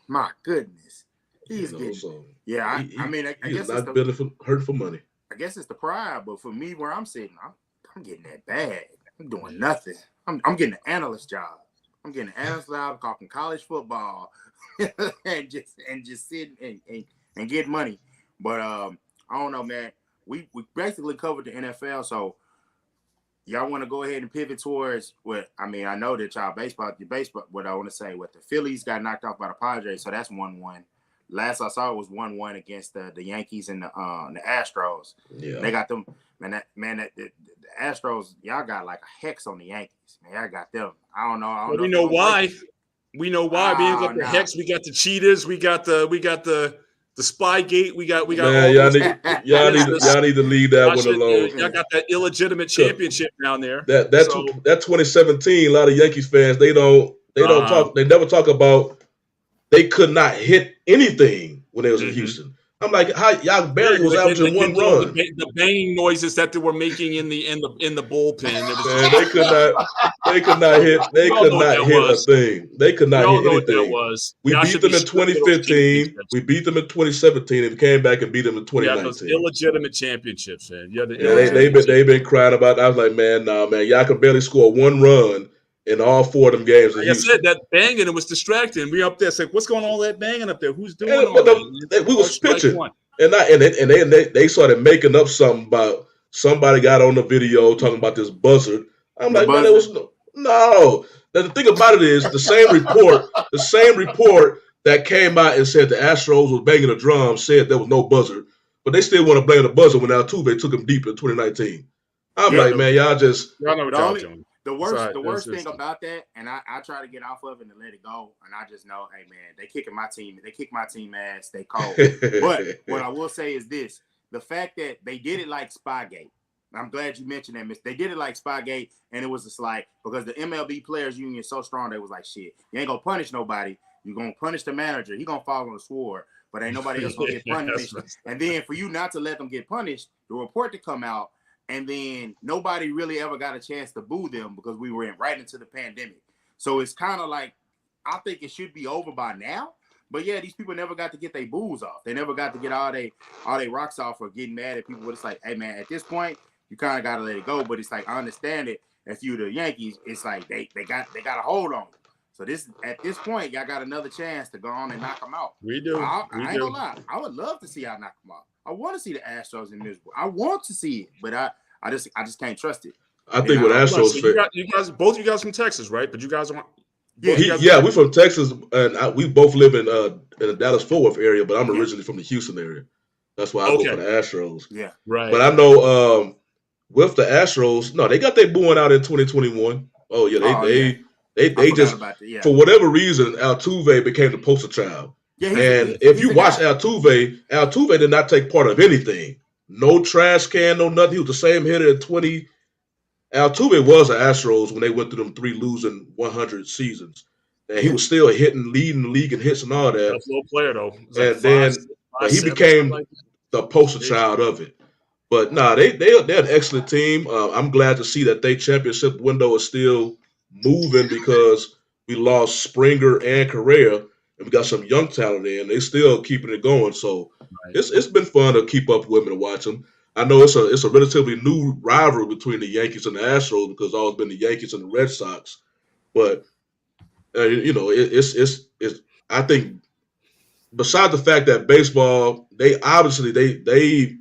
My goodness, he's getting. So I mean, I guess it's hurt for money. I guess it's the pride, but for me, where I'm sitting, I'm getting that bag. I'm doing nothing. I'm getting an analyst job. I'm getting an analyst job, talking college football, and just sitting and get money. But I don't know, man. We basically covered the NFL, so y'all want to go ahead and pivot towards what I mean. I know that y'all baseball. What I want to say, what the Phillies got knocked off by the Padres, so that's 1-1. Last I saw it was 1-1 against the Yankees and the Astros. Yeah, they got them. The Astros, y'all got like a hex on the Yankees. Man, y'all got them. I don't know. We know why. We know why. We got the hex. We got the cheaters. We got the Spygate. We got. Man, y'all need to leave that one alone. Y'all got that illegitimate championship down there. That 2017. A lot of Yankees fans they talk. They never talk about. They could not hit anything when they was in Houston. I'm like, how y'all barely was averaging one run. The banging noises that they were making in the bullpen. They could not hit. They could not hit a thing. They could not hit anything. We beat them in 2015. We beat them in 2017, and came back and beat them in 2019. Yeah, those illegitimate championships, man. They've been crying about it. I was like, man, y'all could barely score one run in all 4 of them games. Like I said, that banging, it was distracting. We up there said, what's going on all that banging up there? Who's doing all that? We was pitching. And they started making up something about somebody got on the video talking about this buzzard. I'm like, man, there was no. Now, the thing about it is the same report that came out and said the Astros was banging the drum said there was no buzzard, but they still want to blame the buzzard when Altuve took him deep in 2019. I'm like, man, y'all know what y'all doing. The worst thing about that, and I try to get off of it and let it go, and I just know, hey man, they kick my team ass, they cold. But what I will say is this: the fact that they did it like Spygate. I'm glad you mentioned that, Miss. They did it like Spygate, and it was just like because the MLB Players Union is so strong, they was like, shit, you ain't gonna punish nobody. You're gonna punish the manager. He gonna fall on the sword, but ain't nobody else gonna get punished. And then for you not to let them get punished, the report to come out. And then nobody really ever got a chance to boo them because we were right into the pandemic. So it's kind of like, I think it should be over by now. But yeah, these people never got to get their boos off. They never got to get all they rocks off for getting mad at people. But it's like, hey man, at this point, you kind of got to let it go. But it's like, I understand it. If you the Yankees, it's like they got a hold on you. So at this point, y'all got another chance to go on and knock them out. We do. I ain't gonna lie. I would love to see y'all knock them out. I want to see the Astros in miserable. I want to see it, but I just can't trust it. I think with Astros, both you guys from Texas, right? But you guys aren't. We're from Texas, and we both live in the Dallas-Fort Worth area, but I'm originally from the Houston area. That's why I go for the Astros. Yeah, right. But I know with the Astros, no, they got their booing out in 2021. Oh yeah, they just for whatever reason, Altuve became the poster child. Yeah, and if you watch Altuve did not take part of anything. No trash can, no nothing. He was the same hitter in 20. Altuve was the Astros when they went through them 3 losing 100 seasons. And he was still leading the league in hits and all that. That's a little player, though. And then he became the poster child of it. But they're an excellent team. I'm glad to see that their championship window is still moving because we lost Springer and Correa, and we got some young talent in. They still keeping it going. So it's been fun to keep up with them and watch them. I know it's a relatively new rivalry between the Yankees and the Astros because it's always been the Yankees and the Red Sox. But it's I think besides the fact that baseball, they obviously they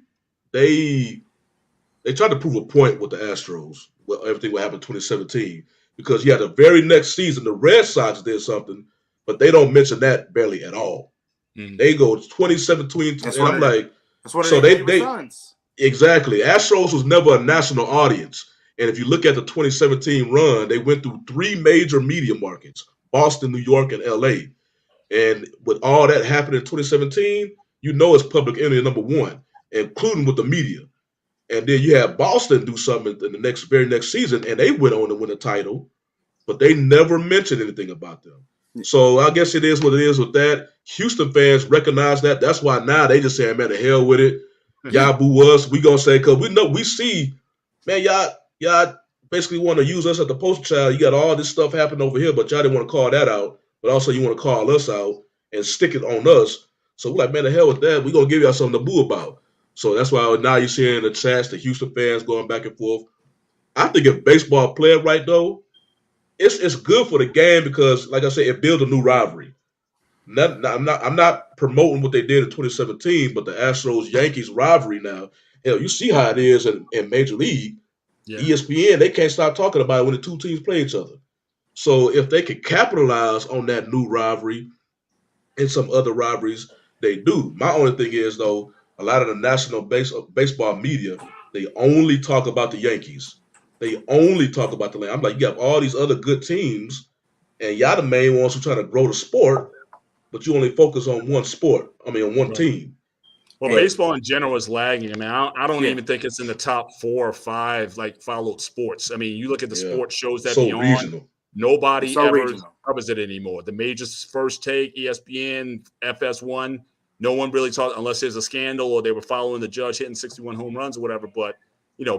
tried to prove a point with the Astros with everything what happened in 2017 because the very next season the Red Sox did something, but they don't mention that barely at all. Mm-hmm. They go 2017, and I'm like, so they exactly. Astros was never a national audience, and if you look at the 2017 run, they went through 3 major media markets: Boston, New York, and LA. And with all that happening in 2017, it's public enemy number 1, including with the media. And then you have Boston do something in the very next season, and they went on to win a title, but they never mentioned anything about them. So I guess it is what it is with that. Houston fans recognize that. That's why now they just saying, man, the hell with it. Y'all boo us. We gonna say, because we see, man, y'all basically want to use us as the poster child. You got all this stuff happening over here, but y'all didn't want to call that out. But also you want to call us out and stick it on us. So we're like, man, the hell with that. We're gonna give y'all something to boo about. So that's why now you're seeing the chats, the Houston fans going back and forth. I think if baseball played right, though, it's good for the game because, like I said, it builds a new rivalry. I'm not promoting what they did in 2017, but the Astros-Yankees rivalry now, hell, you see how it is in Major League. Yeah. ESPN, they can't stop talking about it when the 2 teams play each other. So if they could capitalize on that new rivalry and some other rivalries, they do. My only thing is, though, a lot of the national baseball media, they only talk about the Yankees. They only talk about the land. I'm like, you have all these other good teams, and y'all the main ones who trying to grow the sport, but you only focus on one sport. I mean, on one team. Well, baseball in general is lagging. I mean, I don't even think it's in the top 4 or 5 followed sports. I mean, you look at the sports shows that be on. Regional. Nobody ever covers it anymore. The majors, First Take, ESPN, FS1. No one really talks unless there's a scandal or they were following the judge hitting 61 home runs or whatever. But,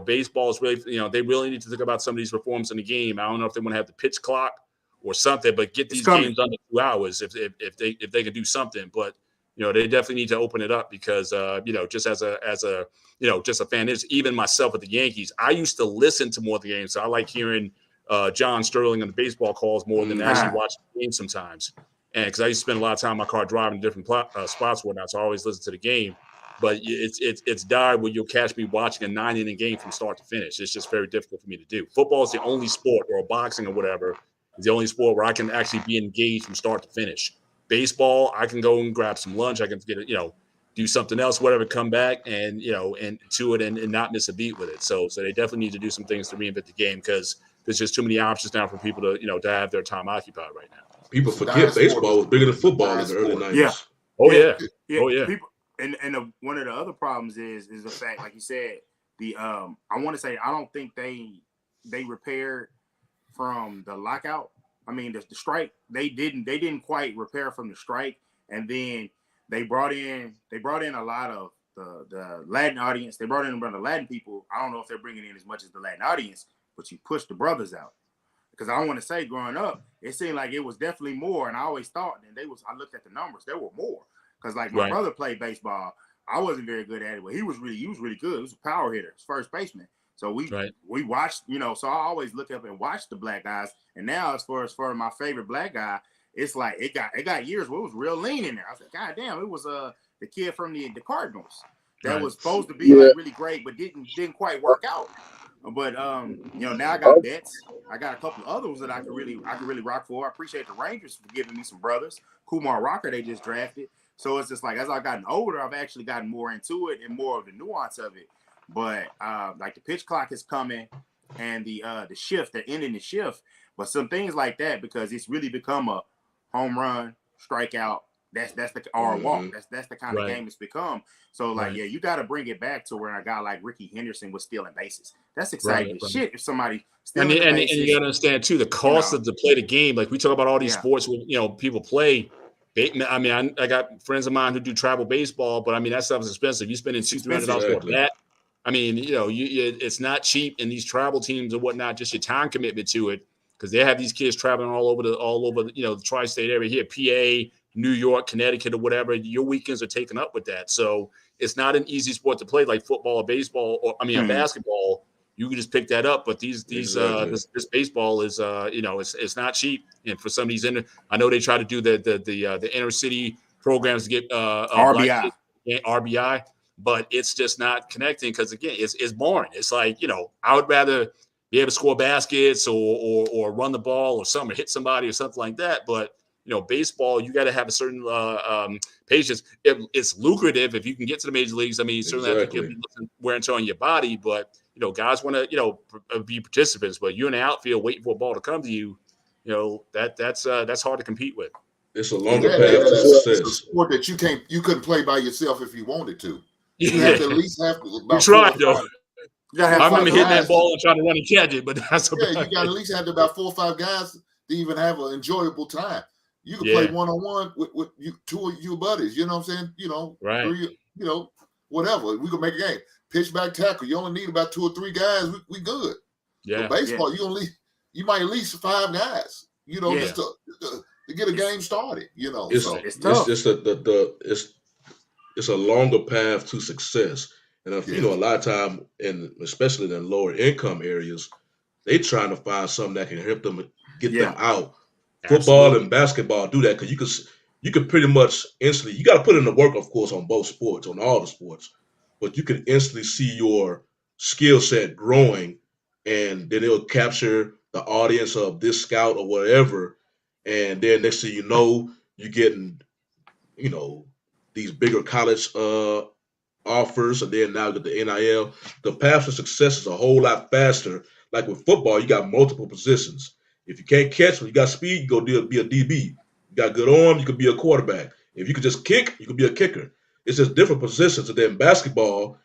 baseball is really, they really need to think about some of these reforms in the game. I don't know if they want to have the pitch clock or something, but get these games under 2 hours if they can do something. But, they definitely need to open it up because, just as a just a fan, even myself at the Yankees, I used to listen to more of the games. So I like hearing John Sterling on the baseball calls more than actually watching the game sometimes. And because I used to spend a lot of time in my car driving to different spots, whatnot, so I always listen to the game. But it's died where you'll catch me watching a 9-inning game from start to finish. It's just very difficult for me to do. Football is the only sport, or boxing or whatever, is the only sport where I can actually be engaged from start to finish. Baseball, I can go and grab some lunch. I can get do something else, whatever, come back and and to it and not miss a beat with it. So they definitely need to do some things to reinvent the game because there's just too many options now for people to to have their time occupied right now. People forget baseball was bigger than football in the early 90s. Yeah. Oh yeah. People, and one of the other problems is the fact, like you said, I want to say I don't think they repaired from the lockout. I mean the strike. They didn't quite repair from the strike, and then they brought in a lot of the Latin audience. They brought in a bunch of Latin people. I don't know if they're bringing in as much as the Latin audience, but you push the brothers out. Because I want to say, growing up, it seemed like it was definitely more, and I always thought, and I looked at the numbers, there were more. Because my brother played baseball, I wasn't very good at it, but he was really good. He was a power hitter, first baseman. So we watched, so I always look up and watch the black guys. And now, as far as my favorite black guy, it's like it got years where it was real lean in there. I was like, God damn, it was the kid from the Cardinals that was supposed to be really great, but didn't quite work out. But now I got bets. I got a couple of other ones that I could really rock for. I appreciate the Rangers for giving me some brothers. Kumar Rocker they just drafted. So it's just like as I've gotten older, I've actually gotten more into it and more of the nuance of it. But like the pitch clock is coming and the shift, they're ending the shift. But some things like that, because it's really become a home run, strikeout. That's the or walk. That's the kind of game it's become. So like you got to bring it back to where a guy like Ricky Henderson was stealing bases. That's exciting as shit if somebody stealing bases. And you got to understand too the cost of to play the game. Like we talk about all these sports where people play. I mean, I got friends of mine who do travel baseball, but I mean that stuff is expensive. You spending $200-$300 for a bat. I mean, it's not cheap. And these travel teams and whatnot, just your time commitment to it, because they have these kids traveling all over the tri-state area here, PA, New York, Connecticut, or whatever. Your weekends are taken up with that. So it's not an easy sport to play like football or baseball, or basketball. You can just pick that up. But this baseball is it's not cheap. And for some of these I know they try to do the inner city programs to get RBI, but it's just not connecting because again, it's boring. It's like, I would rather be able to score baskets or run the ball or something, or hit somebody or something like that. But baseball, you got to have a certain patience. It's lucrative if you can get to the major leagues. I mean, you certainly have to give wear and tear on your body, but guys want to be participants. But you're in the outfield waiting for a ball to come to you. That's hard to compete with. It's a longer path to success. It's a sport that you couldn't play by yourself if you wanted to. You have to at least have to. You tried though. I remember hitting that ball and trying to run and catch it, but that's you got to at least have about 4 or 5 guys to even have an enjoyable time. You can play one-on-one with you, 2 of your buddies. You know what I'm saying? 3, whatever. We can make a game. Pitch back tackle. You only need about 2 or 3 guys. We good. Yeah. But baseball, you might at least 5 guys. Just to get a game started. It's tough. It's a longer path to success. And a lot of time, and especially in the lower income areas, they trying to find something that can help them get them out. Football and basketball do that because you can pretty much instantly. You got to put in the work, of course, on both sports, on all the sports, but you can instantly see your skill set growing, and then it'll capture the audience of this scout or whatever, and then next thing you know, you're getting, these bigger college offers, and then now get the NIL. The path to success is a whole lot faster. Like with football, you got multiple positions. If you can't catch, when you got speed, you go be a DB. You got good arm, you could be a quarterback. If you could just kick, you could be a kicker. It's just different positions. And then basketball,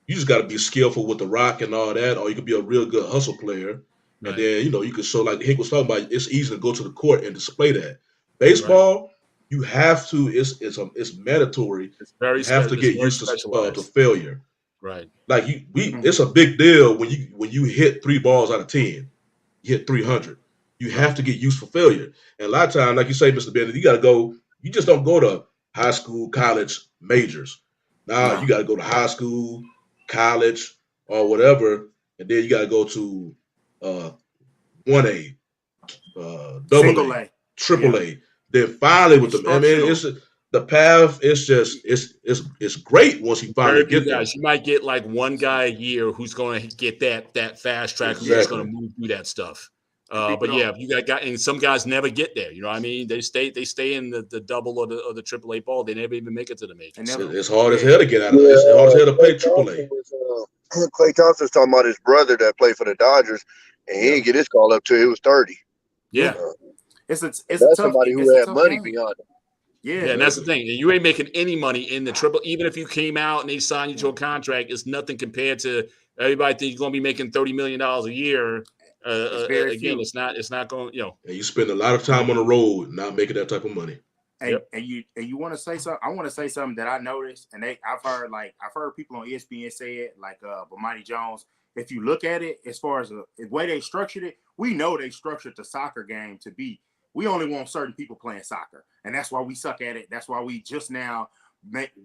you just got to be skillful with the rock and all that, or you could be a real good hustle player. Right. And then, you could show, like Hank was talking about, it's easy to go to the court and display that. Baseball, you have to, it's mandatory. It's very, you have to get used to failure. Right. Like it's a big deal when you hit 3 balls out of 10. You hit 300. You have to get used for failure. And a lot of times, like you say, Mr. Bennett, you got to go. You just don't go to high school, college, majors. Now you got to go to high school, college, or whatever, and then you got to go to 1A, double A, triple A. Then finally with the, I mean, it's the path. It's just it's great once you finally get there. You might get like one guy a year who's going to get that fast track. Who's going to move through that stuff. But yeah, you got and some guys never get there. You know what I mean? They stay in the double or the triple A ball. They never even make it to the majors. It's hard as hell to get out of it. It's hard as hell to play triple A. Klay Thompson was talking about his brother that played for the Dodgers, and he didn't get his call up till he was 30. Yeah, it's somebody who had money beyond him. Yeah, and that's the thing. You ain't making any money in the triple. Even if you came out and they signed you to a contract, it's nothing compared to everybody thinks you're going to be making $30 million a year. Again, it's not going. And you spend a lot of time on the road not making that type of money. And you want to say something? I want to say something that I noticed, and I've heard people on ESPN say it, like Bomani Jones. If you look at it, as far as the way they structured it, we know they structured the soccer game to be. We only want certain people playing soccer, and that's why we suck at it. That's why we just now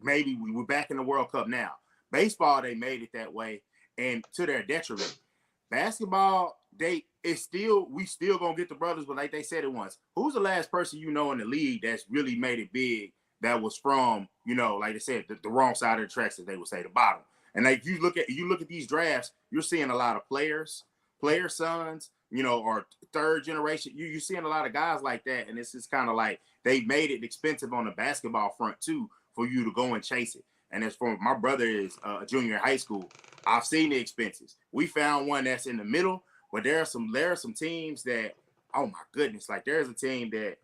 maybe we're back in the World Cup now. Baseball, they made it that way, and to their detriment. Basketball, we still gonna get the brothers, but like they said it once. Who's the last person in the league that's really made it big that was from, like they said, the wrong side of the tracks, as they would say, the bottom? And like you look at these drafts, you're seeing a lot of player sons, or third generation. You're seeing a lot of guys like that, and it's just kind of like they made it expensive on the basketball front too for you to go and chase it. And as for my brother is a junior in high school, I've seen the expenses. We found one that's in the middle, but there are some teams that, oh my goodness, like there's a team that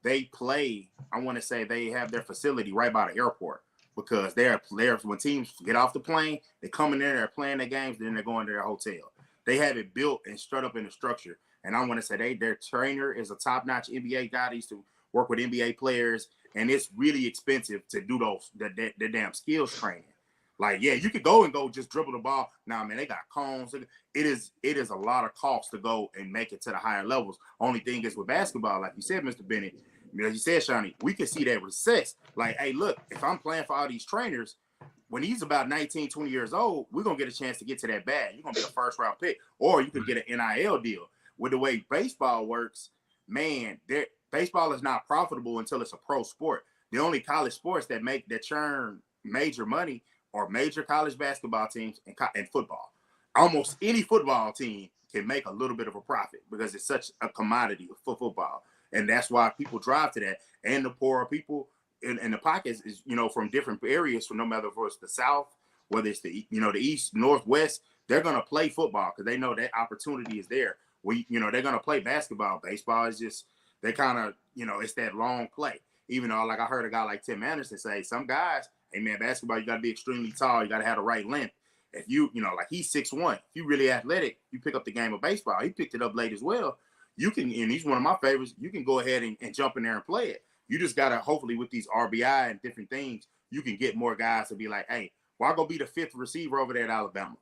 they play. I want to say they have their facility right by the airport because they're when teams get off the plane, they come in there, they're playing their games, then they're going to their hotel. They have it built and strut up in the structure. And I want to say their trainer is a top-notch NBA guy. They used to work with NBA players, and it's really expensive to do the damn skills training. Like, yeah, you could go just dribble the ball. Nah, man, they got cones. It is a lot of cost to go and make it to the higher levels. Only thing is with basketball, like you said, Mr. Bennett, as you said, Shawnee, we can see that recess. Like, hey, look, if I'm playing for all these trainers, when he's about 19, 20 years old, we're going to get a chance to get to that bag. You're going to be a first-round pick, or you could get an NIL deal. With the way baseball works, man, baseball is not profitable until it's a pro sport. The only college sports that churn major money are major college basketball teams and football. Almost any football team can make a little bit of a profit because it's such a commodity for football. And that's why people drive to that. And the poorer people in the pockets is, from different areas, from no matter if it's the South, whether it's the East, Northwest, they're going to play football because they know that opportunity is there. They're going to play basketball. Baseball is just, they kind of, it's that long play. Even though, like I heard a guy like Tim Anderson say, some guys, hey man, basketball, you got to be extremely tall. You got to have the right length. If like he's 6'1", if you really athletic, you pick up the game of baseball. He picked it up late as well. You can, and he's one of my favorites, you can go ahead and jump in there and play it. You just got to, hopefully with these RBI and different things, you can get more guys to be like, hey, why go be the fifth receiver over there at Alabama?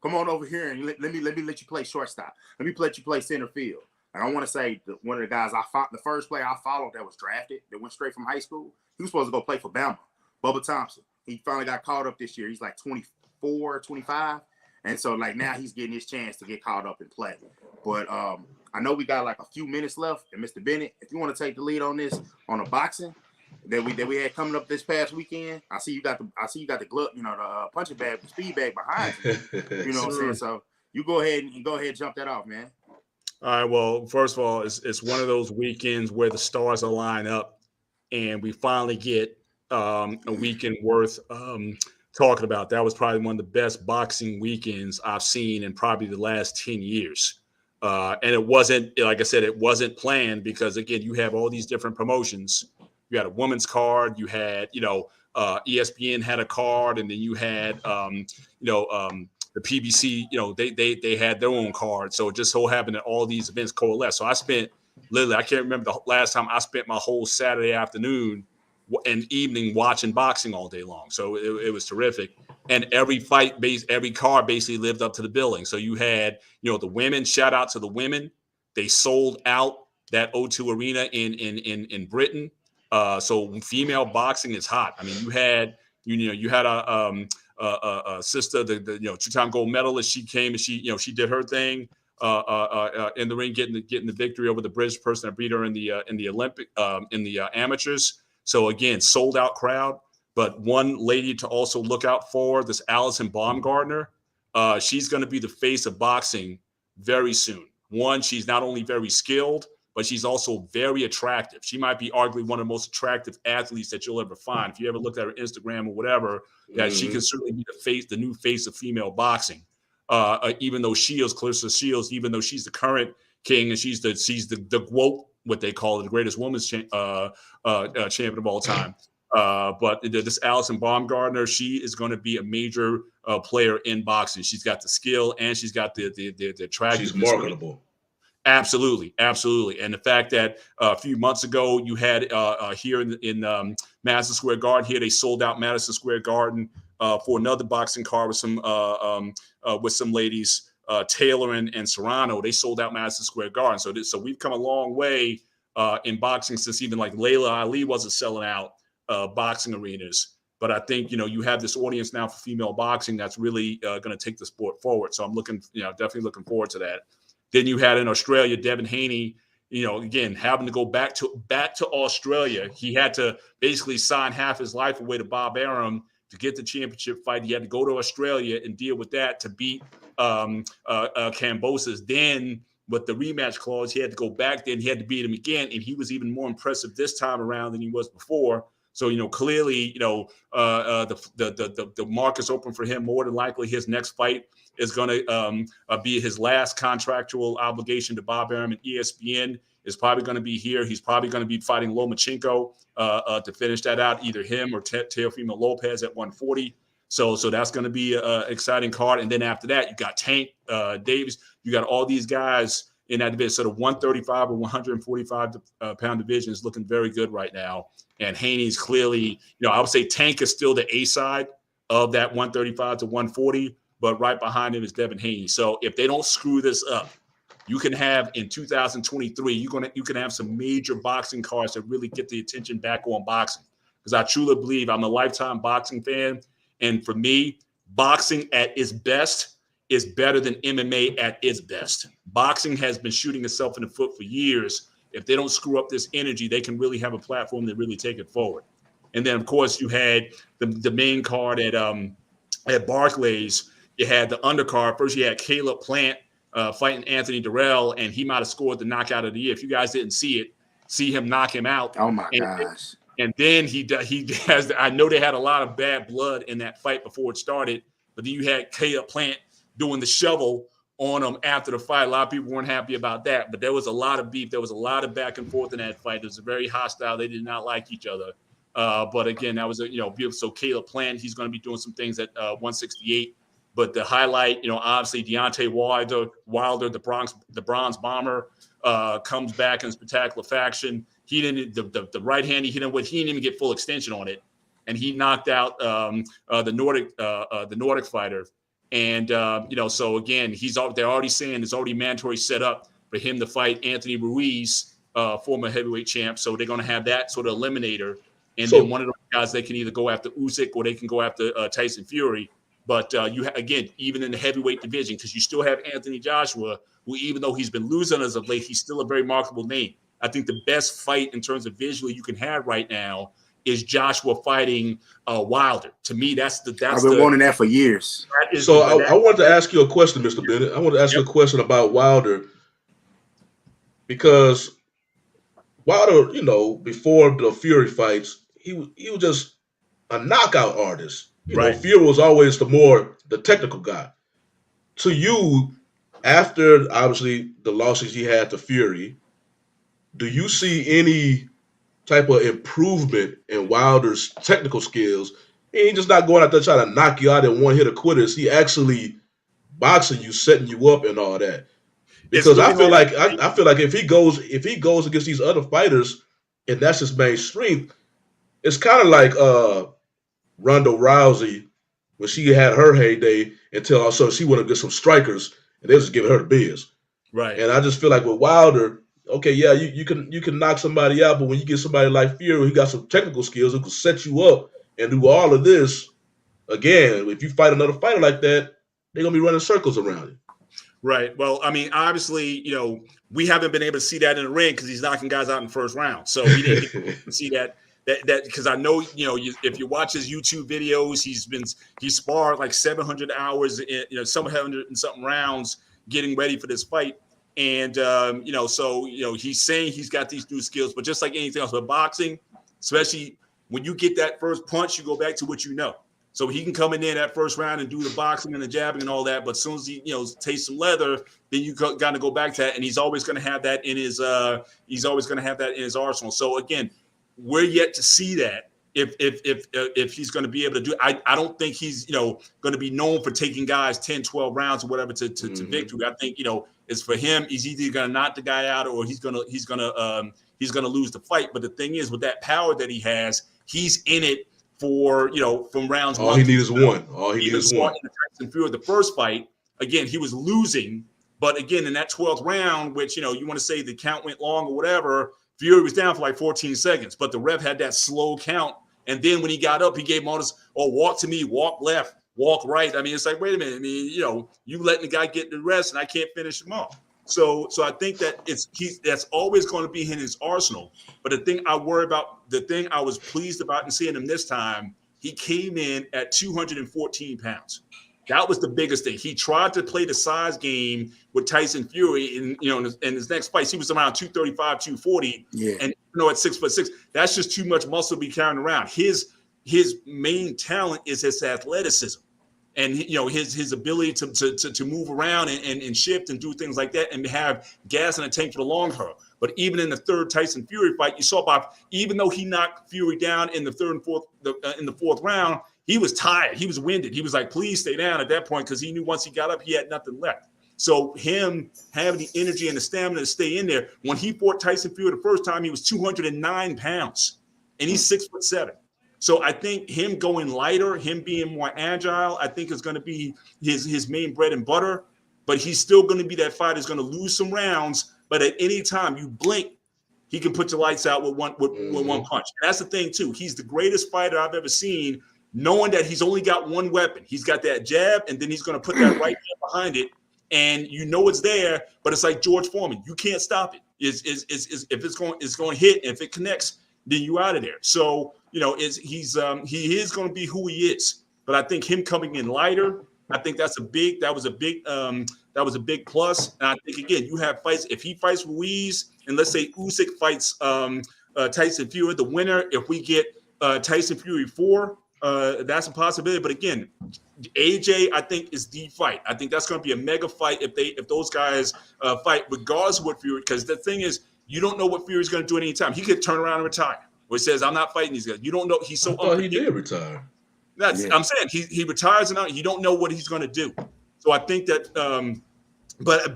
Come on over here and let me let you play shortstop. Let me let you play center field. And I want to say that one of the guys the first player I followed that was drafted, that went straight from high school, he was supposed to go play for Bama, Bubba Thompson. He finally got called up this year. He's like 24, 25. And so like now he's getting his chance to get called up and play. But I know we got like a few minutes left. And Mr. Bennett, if you want to take the lead on this, on the boxing that we had coming up this past weekend, I see you got the glove, the punching bag, the speed bag behind you. You know what I'm saying? So you go ahead and jump that off, man. All right. Well, first of all, it's one of those weekends where the stars align up, and we finally get a weekend worth talking about. That was probably one of the best boxing weekends I've seen in probably the last 10 years. And it wasn't, like I said, it wasn't planned because, again, you have all these different promotions. You had a woman's card. You had, ESPN had a card, and then you had, the PBC, they had their own card. So it just so happened that all these events coalesced. So I spent literally, I can't remember the last time I spent my whole Saturday afternoon and evening watching boxing all day long. So it was terrific. And every every card basically lived up to the billing. So you had, the women, shout out to the women. They sold out that O2 Arena in Britain. So female boxing is hot. I mean, you had a sister, the two-time gold medalist. She came and she did her thing in the ring, getting the victory over the British person that beat her in the Olympic in the amateurs. So again, sold out crowd. But one lady to also look out for, this Allison Baumgartner. She's going to be the face of boxing very soon. One, she's not only very skilled, but she's also very attractive. She might be arguably one of the most attractive athletes that you'll ever find. If you ever looked at her Instagram or whatever, that she can certainly be the new face of female boxing. Even though Clarissa Shields, even though she's the current king and she's the GWOT, what they call it, the greatest women's champion of all time. But this Allison Baumgartner, she is going to be a major player in boxing. She's got the skill and she's got the attractiveness. She's marketable. Absolutely. And the fact that a few months ago you had here in Madison Square Garden, here they sold out Madison Square Garden for another boxing card with some ladies, Taylor and Serrano. They sold out Madison Square Garden. So we've come a long way in boxing since even like Layla Ali wasn't selling out boxing arenas. But I think, you have this audience now for female boxing that's really going to take the sport forward. So I'm definitely looking forward to that. Then you had in Australia, Devin Haney, again, having to go back to Australia. He had to basically sign half his life away to Bob Arum to get the championship fight. He had to go to Australia and deal with that to beat Kambosos. Then with the rematch clause, he had to go back there and he had to beat him again. And he was even more impressive this time around than he was before. So, clearly, the market is open for him. More than likely, his next fight is going to be his last contractual obligation to Bob Arum and ESPN. Is probably going to be here. He's probably going to be fighting Lomachenko to finish that out, either him or Teofimo Lopez at 140. So that's going to be an exciting card. And then after that, you got Tank Davis. You got all these guys in that division. So the 135 or 145 pound division is looking very good right now. And Haney's clearly, I would say Tank is still the A side of that 135 to 140, but right behind him is Devin Haney. So if they don't screw this up, you can have in 2023, you can have some major boxing cards that really get the attention back on boxing. Because I truly believe I'm a lifetime boxing fan. And for me, boxing at its best is better than MMA at its best. Boxing has been shooting itself in the foot for years. If they don't screw up this energy, they can really have a platform to really take it forward. And then, of course, you had the main card at Barclays. You had the undercard. First, you had Caleb Plant fighting Anthony Durrell, and he might have scored the knockout of the year. If you guys didn't see him knock him out. Oh, my gosh. And then he has – I know they had a lot of bad blood in that fight before it started, but then you had Caleb Plant doing the shovel on him after the fight. A lot of people weren't happy about that, but there was a lot of beef. There was a lot of back and forth in that fight. It was very hostile. They did not like each other. But, again, that was beautiful. So Caleb Plant, he's going to be doing some things at 168. But the highlight, obviously Deontay Wilder, the Bronze Bomber, comes back in spectacular fashion. He didn't the right hand he hit him with. He didn't even get full extension on it, and he knocked out the Nordic fighter. And so again, they're already saying it's already mandatory set up for him to fight Anthony Ruiz, former heavyweight champ. So they're going to have that sort of eliminator, and then one of those guys they can either go after Usyk or they can go after Tyson Fury. But even in the heavyweight division, because you still have Anthony Joshua, who even though he's been losing as of late, he's still a very marketable name. I think the best fight in terms of visually you can have right now is Joshua fighting Wilder. To me, I've been wanting that for years. I wanted to ask you a question, Mr. Bennett. I want to ask you a question about Wilder, because Wilder, before the Fury fights, he was just a knockout artist. Fury was always the technical guy. To you, after obviously the losses he had to Fury, do you see any type of improvement in Wilder's technical skills? He ain't just not going out there trying to knock you out in one hit of quitters. He actually boxing you, setting you up, and all that. Because I feel like if he goes against these other fighters, and that's his main strength, it's kind of like Ronda Rousey when she had her heyday until all of a sudden she went against some strikers and they was just giving her the biz. Right. And I just feel like with Wilder, okay, yeah, you can knock somebody out, but when you get somebody like Fury, he got some technical skills who can set you up and do all of this. Again, if you fight another fighter like that, they're gonna be running circles around you. Right. Well, I mean, obviously, we haven't been able to see that in the ring because he's knocking guys out in the first round. So we didn't get to see that because I know, if you watch his YouTube videos, he sparred like 700 hours, 700 and something rounds getting ready for this fight. And, he's saying he's got these new skills, but just like anything else with boxing, especially when you get that first punch, you go back to what you know. So he can come in there that first round and do the boxing and the jabbing and all that. But as soon as he, tastes some leather, then you got to go back to that. And he's always going to have that in his, arsenal. So again, we're yet to see that if he's going to be able to do it. I don't think he's, going to be known for taking guys 10, 12 rounds or whatever to victory. I think, it's for him. He's either going to knock the guy out or he's going to lose the fight. But the thing is, with that power that he has, he's in it for, from rounds. All he needs is one. All he needs is one. In the first fight, again, he was losing. But again, in that 12th round, which, you want to say the count went long or whatever, Fury was down for like 14 seconds. But the ref had that slow count. And then when he got up, he gave him all this, walk to me, walk left, walk right. I mean, it's like, wait a minute. I mean, you letting the guy get the rest and I can't finish him off. So I think that that's always going to be in his arsenal. But the thing I was pleased about in seeing him this time he came in at 214 pounds. That was the biggest thing. He tried to play the size game with Tyson Fury, and in his next fight, he was around 235, 240, and at 6'6", that's just too much muscle to be carrying around. His main talent is his athleticism, and his ability to move around and shift and do things like that, and have gas in the tank for the long haul. But even in the third Tyson Fury fight, you saw Bob, even though he knocked Fury down in the third and fourth, in the fourth round, he was tired. He was winded. He was like, please stay down at that point, because he knew once he got up, he had nothing left. So him having the energy and the stamina to stay in there, when he fought Tyson Fury the first time, he was 209 pounds, and he's 6'7". So I think him going lighter, him being more agile, I think is going to be his main bread and butter. But he's still going to be that fighter who's going to lose some rounds. But at any time you blink, he can put your lights out with one punch. And that's the thing too. He's the greatest fighter I've ever seen, knowing that he's only got one weapon. He's got that jab, and then he's going to put that right hand behind it, and it's there. But it's like George Foreman. You can't stop it. If it's going to hit, and if it connects, then you out of there. So he is going to be who he is. But I think him coming in lighter, I think that was a big plus. And I think, again, you have fights. If he fights Ruiz, and let's say Usyk fights Tyson Fury, the winner, if we get Tyson Fury 4, that's a possibility. But again, AJ, I think, is the fight. I think that's going to be a mega fight if those guys fight, regardless of what Fury. Because the thing is, you don't know what Fury's going to do at any time. He could turn around and retire, where he says, "I'm not fighting these guys." You don't know. He's so unpredictable. He did retire. I'm saying he retires, and you don't know what he's going to do. So I think that, but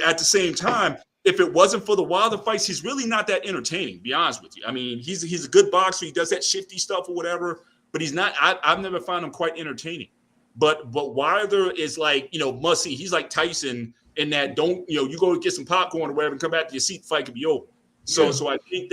at the same time, if it wasn't for the Wilder fights, he's really not that entertaining, to be honest with you. I mean, he's a good boxer. He does that shifty stuff or whatever, but he's not. I've never found him quite entertaining. But Wilder is like, must see. He's like Tyson in that you go get some popcorn or whatever and come back to your seat, the fight could be over. So I think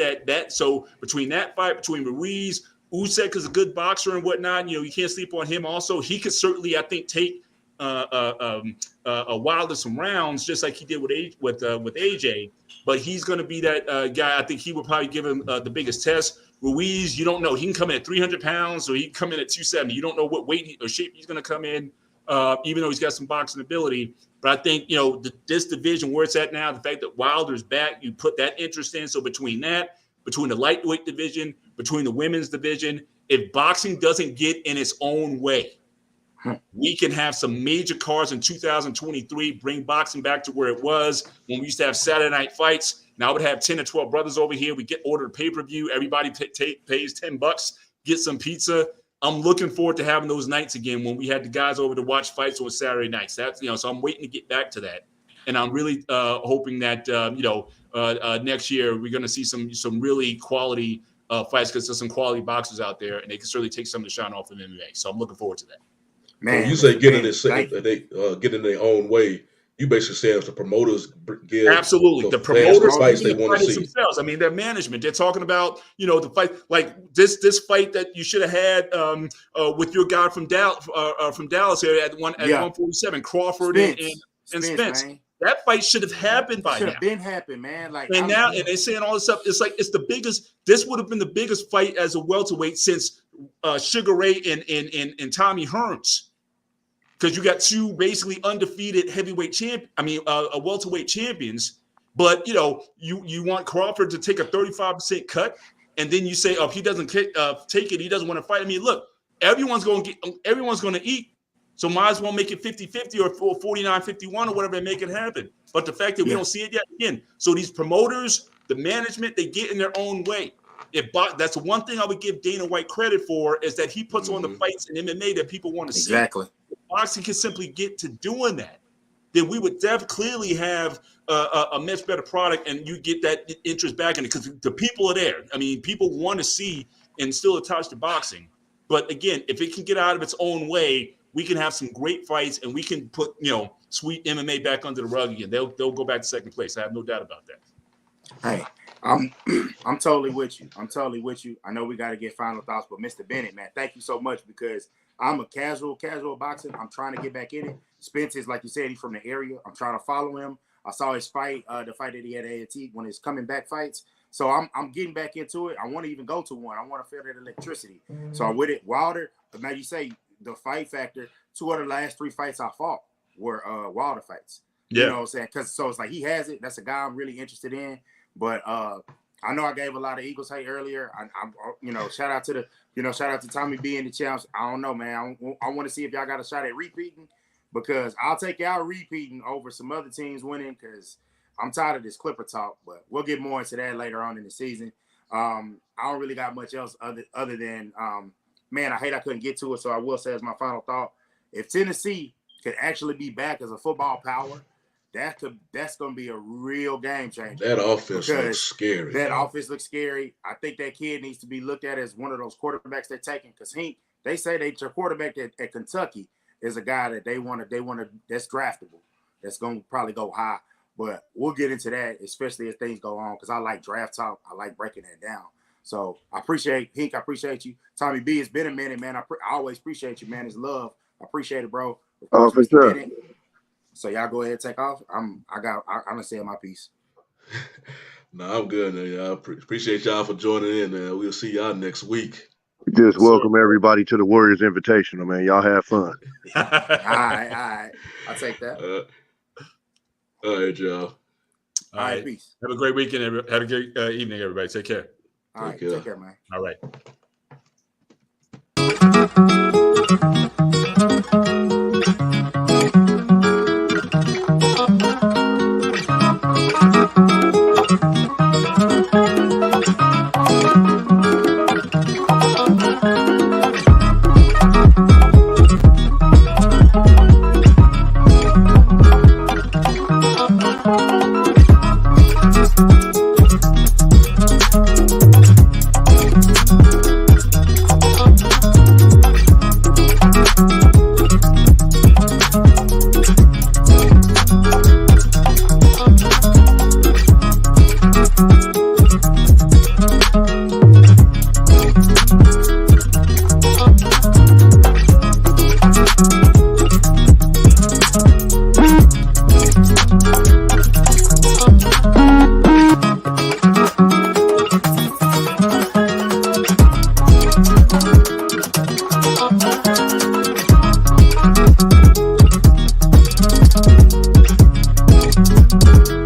so between that fight, between Ruiz, Usyk is a good boxer and whatnot. You can't sleep on him. Also, he could certainly, I think, take a Wilder some rounds, just like he did with AJ. But he's going to be that guy. I think he would probably give him the biggest test. Ruiz, you don't know. He can come in at 300 pounds, or he can come in at 270. You don't know what weight or shape he's going to come in, even though he's got some boxing ability. But I think, this division where it's at now, the fact that Wilder's back, you put that interest in. So between the lightweight division, between the women's division, if boxing doesn't get in its own way, we can have some major cards in 2023, bring boxing back to where it was when we used to have Saturday night fights. Now we'd have 10 or 12 brothers over here. We get ordered pay-per-view. Everybody pays $10, get some pizza. I'm looking forward to having those nights again when we had the guys over to watch fights on Saturday nights. That's, so I'm waiting to get back to that. And I'm really hoping that, next year we're going to see some really quality fights, because there's some quality boxers out there, and they can certainly take some of the shine off of MMA. So I'm looking forward to that. Man, when you say get in their own way, you basically saying the promoters give absolutely the promoters fights they want to see themselves. I mean, their management. They're talking about the fight, like this fight that you should have had with your guy from Dallas here at 147, Crawford and Spence. Man. That fight should have happened by now. Should have been happened, man. And they're saying all this stuff. It's like it's the biggest. This would have been the biggest fight as a welterweight since Sugar Ray and Tommy Hearns. Because you got two basically undefeated heavyweight welterweight champions, but you want Crawford to take a 35% cut, and then you say, if he doesn't take it, he doesn't want to fight. I mean, look, everyone's going to eat, so might as well make it 50-50 or 49-51 or whatever and make it happen. But the fact that we don't see it yet, again, so these promoters, the management, they get in their own way. That's the one thing I would give Dana White credit for, is that he puts on the fights in MMA that people want to see. Exactly. If boxing can simply get to doing that, then we would clearly have a much better product, and you get that interest back in it, because the people are there. I mean, people want to see and still attach to boxing. But again, if it can get out of its own way, we can have some great fights, and we can put sweet MMA back under the rug again. They'll go back to second place. I have no doubt about that. Hey, I'm totally with you. I know we got to get final thoughts, but Mr. Bennett, man, thank you so much, because I'm a casual boxer. I'm trying to get back in it. Spence is, like you said, he's from the area. I'm trying to follow him. I saw his fight, the fight that he had at AT, one of his coming back fights. So I'm getting back into it. I want to even go to one. I want to feel that electricity. So I'm with it. Wilder, now you say the fight factor, 2 of the last 3 fights I fought were Wilder fights. Yeah. You know what I'm saying? Because so it's like he has it. That's a guy I'm really interested in. But I know I gave a lot of Eagles hate earlier. I'm shout out to Tommy B and the champs. I don't know, man. I want to see if y'all got a shot at repeating, because I'll take y'all repeating over some other teams winning, because I'm tired of this Clipper talk. But we'll get more into that later on in the season. I don't really got much else other than man, I hate I couldn't get to it. So I will say as my final thought, if Tennessee could actually be back as a football power, that's going to be a real game changer. That offense looks scary. Offense looks scary. I think that kid needs to be looked at as one of those quarterbacks they're taking, because they say their quarterback at Kentucky is a guy that they want to that's draftable. That's going to probably go high. But we'll get into that, especially as things go on, because I like draft talk. I like breaking that down. So I appreciate Hink. I appreciate you. Tommy B, it's been a minute, man. I always appreciate you, man. It's love. I appreciate it, bro. Oh, for sure. Bennett. So y'all go ahead and take off. I'm gonna say my piece. No, I'm good, man. I appreciate y'all for joining in, man. We'll see y'all next week. Just welcome everybody to the Warriors Invitational, man. Y'all have fun. All right. I'll take that. All right, y'all. All right, peace. Have a great weekend. Have a great evening, everybody. Take care. All right, take care, man. All right.